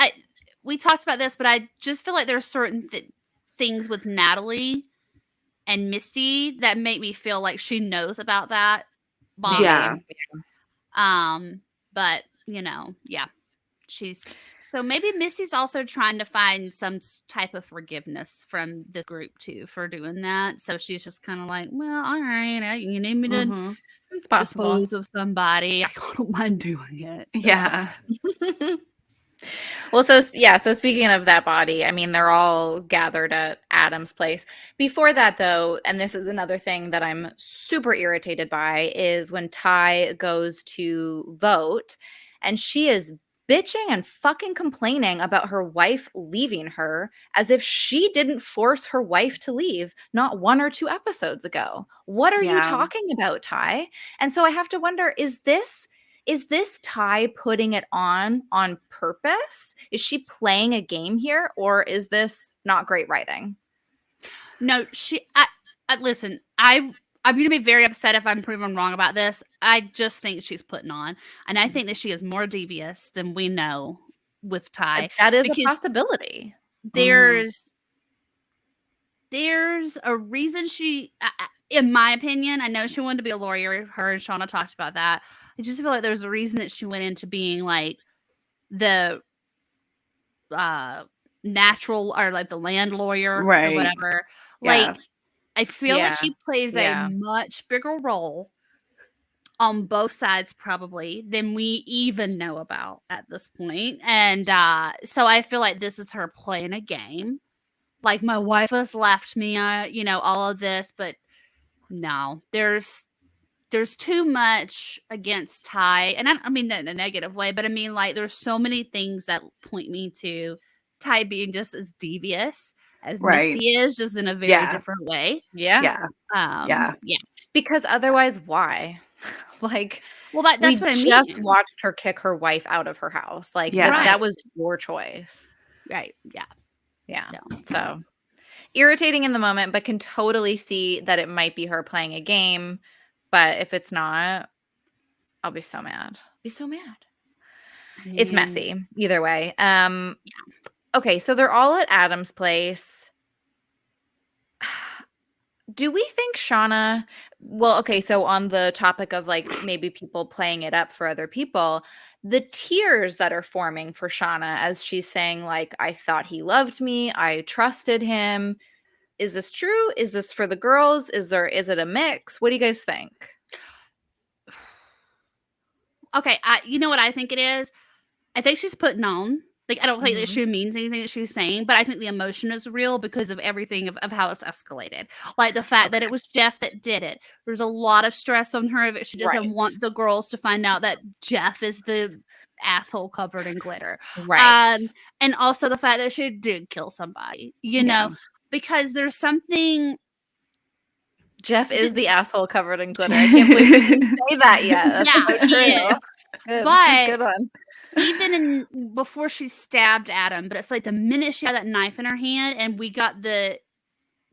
[SPEAKER 3] we talked about this, but I just feel like there's certain things with Natalie and Misty that make me feel like she knows about that bombing. But you know, she's. So maybe Misty's also trying to find some type of forgiveness from this group too for doing that. So she's just kind of like, well, all right, you need me to dispose of somebody. I don't mind doing it. So.
[SPEAKER 4] Yeah.
[SPEAKER 2] Well, so speaking of that body, I mean, they're all gathered at Adam's place. Before that, though, and this is another thing that I'm super irritated by, is when Ty goes to vote and she is bitching and fucking complaining about her wife leaving her, as if she didn't force her wife to leave not 1 or 2 episodes ago. What are you talking about, Ty? And so I have to wonder, is this Ty putting it on purpose? Is she playing a game here, or is this not great writing?
[SPEAKER 3] No, listen, I'm going to be very upset if I'm proven wrong about this. I just think she's putting on. And I think that she is more devious than we know with Ty.
[SPEAKER 2] That is a possibility.
[SPEAKER 3] There's a reason she, in my opinion, I know she wanted to be a lawyer. Her and Shauna talked about that. I just feel like there's a reason that she went into being like the natural or like the land lawyer or whatever.
[SPEAKER 4] Yeah.
[SPEAKER 3] Like, I feel like
[SPEAKER 2] Yeah.
[SPEAKER 3] she plays a
[SPEAKER 2] Yeah.
[SPEAKER 3] much bigger role on both sides probably than we even know about at this point. And so I feel like this is her playing a game. Like, my wife has left me, all of this, but no, there's too much against Ty, and I mean that in a negative way, but I mean, like, there's so many things that point me to Ty being just as devious as Missy is, just in a very different way.
[SPEAKER 2] Yeah.
[SPEAKER 4] Yeah.
[SPEAKER 2] Because otherwise, why? Like,
[SPEAKER 3] well, that's what I mean.
[SPEAKER 2] Just watched her kick her wife out of her house. Like, that was your choice.
[SPEAKER 3] Right. Yeah.
[SPEAKER 2] So irritating in the moment, but can totally see that it might be her playing a game. But if it's not, I'll be so mad. It's messy either way. Okay, so they're all at Adam's place. Do we think Shauna, well, okay, so on the topic of like maybe people playing it up for other people, the tears that are forming for Shauna as she's saying like, I thought he loved me, I trusted him. Is this true? Is this for the girls? Is it a mix? What do you guys think?
[SPEAKER 3] Okay, you know what I think it is? I think she's putting on. Like, I don't think that she means anything that she's saying, but I think the emotion is real because of everything of how it's escalated. Like, the fact that it was Jeff that did it. There's a lot of stress on her that she doesn't want the girls to find out that Jeff is the asshole covered in glitter.
[SPEAKER 2] Right.
[SPEAKER 3] And also the fact that she did kill somebody, know, because there's something...
[SPEAKER 2] Jeff is the asshole covered in glitter. I can't believe we didn't say that yet. That's so true.
[SPEAKER 3] He is.
[SPEAKER 2] But good one.
[SPEAKER 3] Even before she stabbed Adam, but it's like the minute she had that knife in her hand, and we got the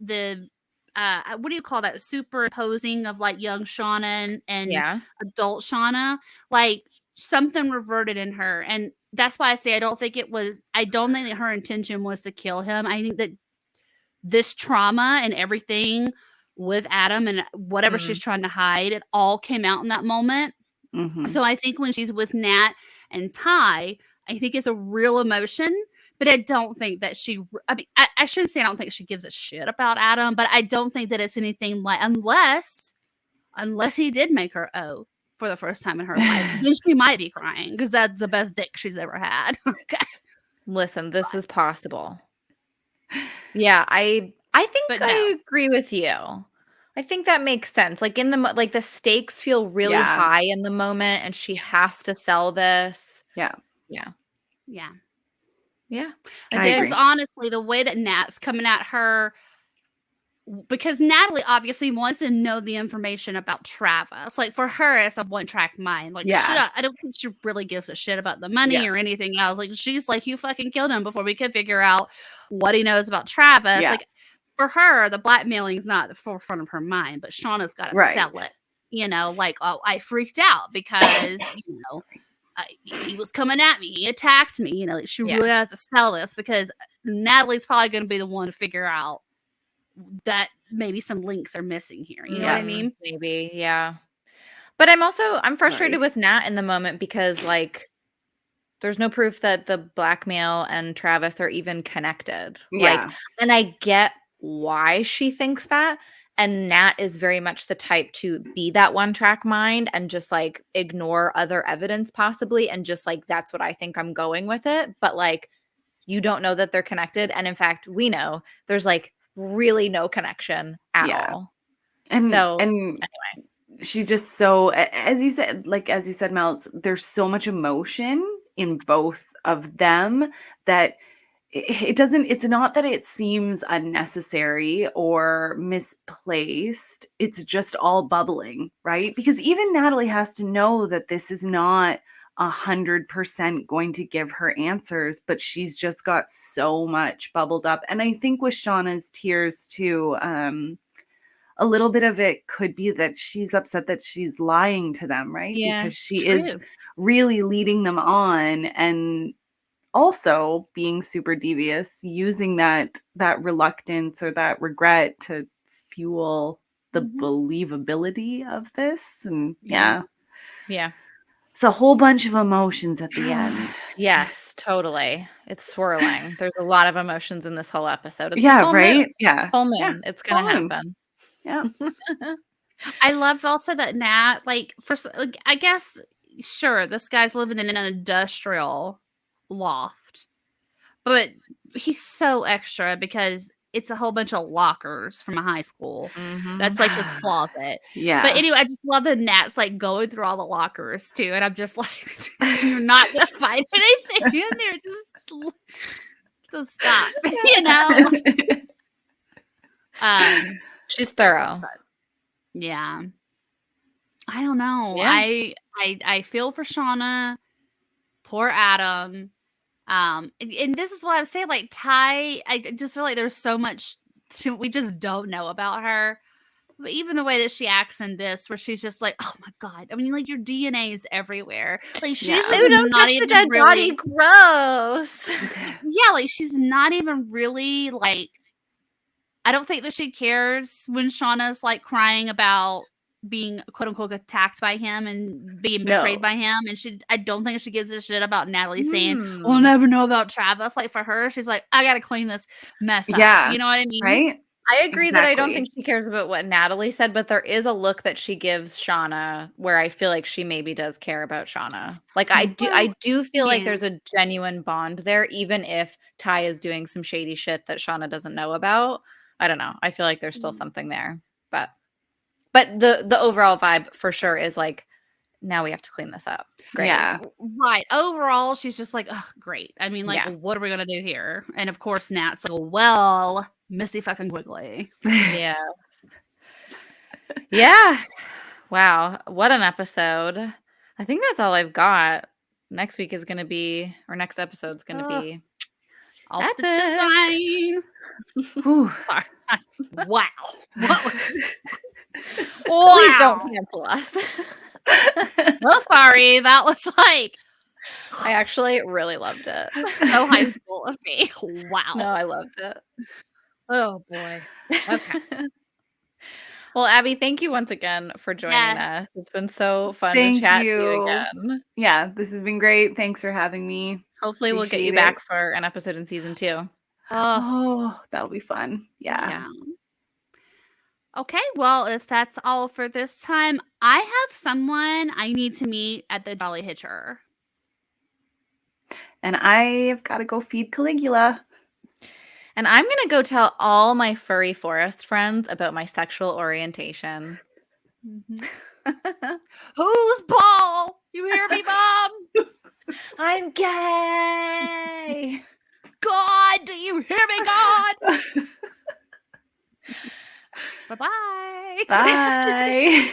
[SPEAKER 3] what do you call that? Superimposing of like young Shauna and adult Shauna, like something reverted in her, and that's why I say I don't think that her intention was to kill him. I think that this trauma and everything with Adam and whatever she's trying to hide, it all came out in that moment. So I think when she's with Nat and Ty, I think it's a real emotion, but I don't think that I shouldn't say I don't think she gives a shit about Adam, but I don't think that it's anything like, unless he did make her for the first time in her life, then she might be crying because that's the best dick she's ever had. Okay.
[SPEAKER 2] Listen, this is possible. Yeah, I think I agree with you. I think that makes sense. Like like the stakes feel really high in the moment, and she has to sell this.
[SPEAKER 3] Yeah.
[SPEAKER 2] Because
[SPEAKER 3] honestly, the way that Nat's coming at her, because Natalie obviously wants to know the information about Travis. Like, for her, it's a one-track mind. Like, I don't think she really gives a shit about the money or anything else. Like, she's like, you fucking killed him before we could figure out what he knows about Travis. Yeah. Like, for her, the blackmailing is not the forefront of her mind, but Shauna's got to sell it. Like, oh, I freaked out because, he was coming at me. He attacked me. Like, she really has to sell this because Natalie's probably going to be the one to figure out that maybe some links are missing here. You know what I mean?
[SPEAKER 2] Maybe, yeah. But I'm frustrated with Nat in the moment because, like, there's no proof that the blackmail and Travis are even connected. Yeah. Like, and I get why she thinks that. And Nat is very much the type to be that one-track mind and just, like, ignore other evidence possibly and just, like, that's what I think I'm going with it. But, like, you don't know that they're connected. And, in fact, we know there's, like, really no connection at all.
[SPEAKER 4] And
[SPEAKER 2] so,
[SPEAKER 4] anyway. She's just so, as you said, Mells, there's so much emotion in both of them that it's not that it seems unnecessary or misplaced. It's just all bubbling, right? Because even Natalie has to know that this is not 100% going to give her answers, but she's just got so much bubbled up. And I think with Shauna's tears too, a little bit of it could be that she's upset that she's lying to them, right?
[SPEAKER 2] Yeah,
[SPEAKER 4] because she is really leading them on and also being super devious, using that reluctance or that regret to fuel the believability of this. And yeah. It's a whole bunch of emotions at the end.
[SPEAKER 2] Yes, totally. It's swirling. There's a lot of emotions in this whole episode. It's a
[SPEAKER 4] Yeah,
[SPEAKER 2] full
[SPEAKER 4] right?
[SPEAKER 2] moon.
[SPEAKER 4] Yeah.
[SPEAKER 2] Full moon.
[SPEAKER 4] Yeah.
[SPEAKER 2] It's gonna
[SPEAKER 4] Full moon.
[SPEAKER 2] happen.
[SPEAKER 4] Yeah.
[SPEAKER 3] I love also that Nat, like, like, I guess, sure, this guy's living in an industrial loft, but he's so extra because it's a whole bunch of lockers from a high school. That's like his closet.
[SPEAKER 4] Yeah.
[SPEAKER 3] But anyway, I just love that Nat's like going through all the lockers too, and I'm just like, you're not gonna find anything in there. Just stop, you know.
[SPEAKER 2] She's thorough.
[SPEAKER 3] Yeah. I don't know.
[SPEAKER 2] Yeah.
[SPEAKER 3] I feel for Shauna. Poor Adam. And this is what I'm saying. Like Ty, I just feel like there's so much we just don't know about her. But even the way that she acts in this, where she's just like, "Oh my god!" I mean, like your DNA is everywhere. Like she's just
[SPEAKER 2] don't
[SPEAKER 3] not
[SPEAKER 2] touch
[SPEAKER 3] even
[SPEAKER 2] the dead
[SPEAKER 3] really
[SPEAKER 2] body. Gross.
[SPEAKER 3] Yeah, like she's not even really like. I don't think that she cares when Shauna's like crying about being quote unquote attacked by him and being betrayed by him. And I don't think she gives a shit about Natalie saying, we'll never know about Travis. Like for her, she's like, I gotta clean this mess up.
[SPEAKER 4] Yeah.
[SPEAKER 3] You know what I mean?
[SPEAKER 4] Right?
[SPEAKER 2] I agree that I don't think she cares about what Natalie said, but there is a look that she gives Shauna where I feel like she maybe does care about Shauna. Like I do feel like there's a genuine bond there, even if Ty is doing some shady shit that Shauna doesn't know about. I don't know. I feel like there's still something there. But the overall vibe for sure is like, now we have to clean this up. Great.
[SPEAKER 4] Yeah.
[SPEAKER 3] Right. Overall, she's just like, oh, great. I mean, like, what are we going to do here? And of course, Nat's like, well, Missy fucking Quigley.
[SPEAKER 2] Yeah. Yeah. Wow. What an episode. I think that's all I've got. Next week is going to be, or next episode's going to be.
[SPEAKER 3] Off the design. Sorry. Wow. What was
[SPEAKER 2] Please don't cancel us.
[SPEAKER 3] Well, sorry. That was like.
[SPEAKER 2] I actually really loved it.
[SPEAKER 3] So high school of me. Wow.
[SPEAKER 2] No, I loved it.
[SPEAKER 3] Oh, boy. Okay.
[SPEAKER 2] Well, Abbie, thank you once again for joining us. It's been so fun to chat to you again.
[SPEAKER 4] Yeah, this has been great. Thanks for having me.
[SPEAKER 2] Hopefully we'll get you back for an episode in season 2.
[SPEAKER 4] Oh, that'll be fun. Yeah.
[SPEAKER 3] Okay, well, if that's all for this time, I have someone I need to meet at the Jolly Hitcher.
[SPEAKER 4] And I've got to go feed Caligula.
[SPEAKER 2] And I'm going to go tell all my furry forest friends about my sexual orientation.
[SPEAKER 3] Who's Paul? You hear me, Mom?
[SPEAKER 2] I'm gay.
[SPEAKER 3] God, do you hear me, God? Bye-bye.
[SPEAKER 4] Bye.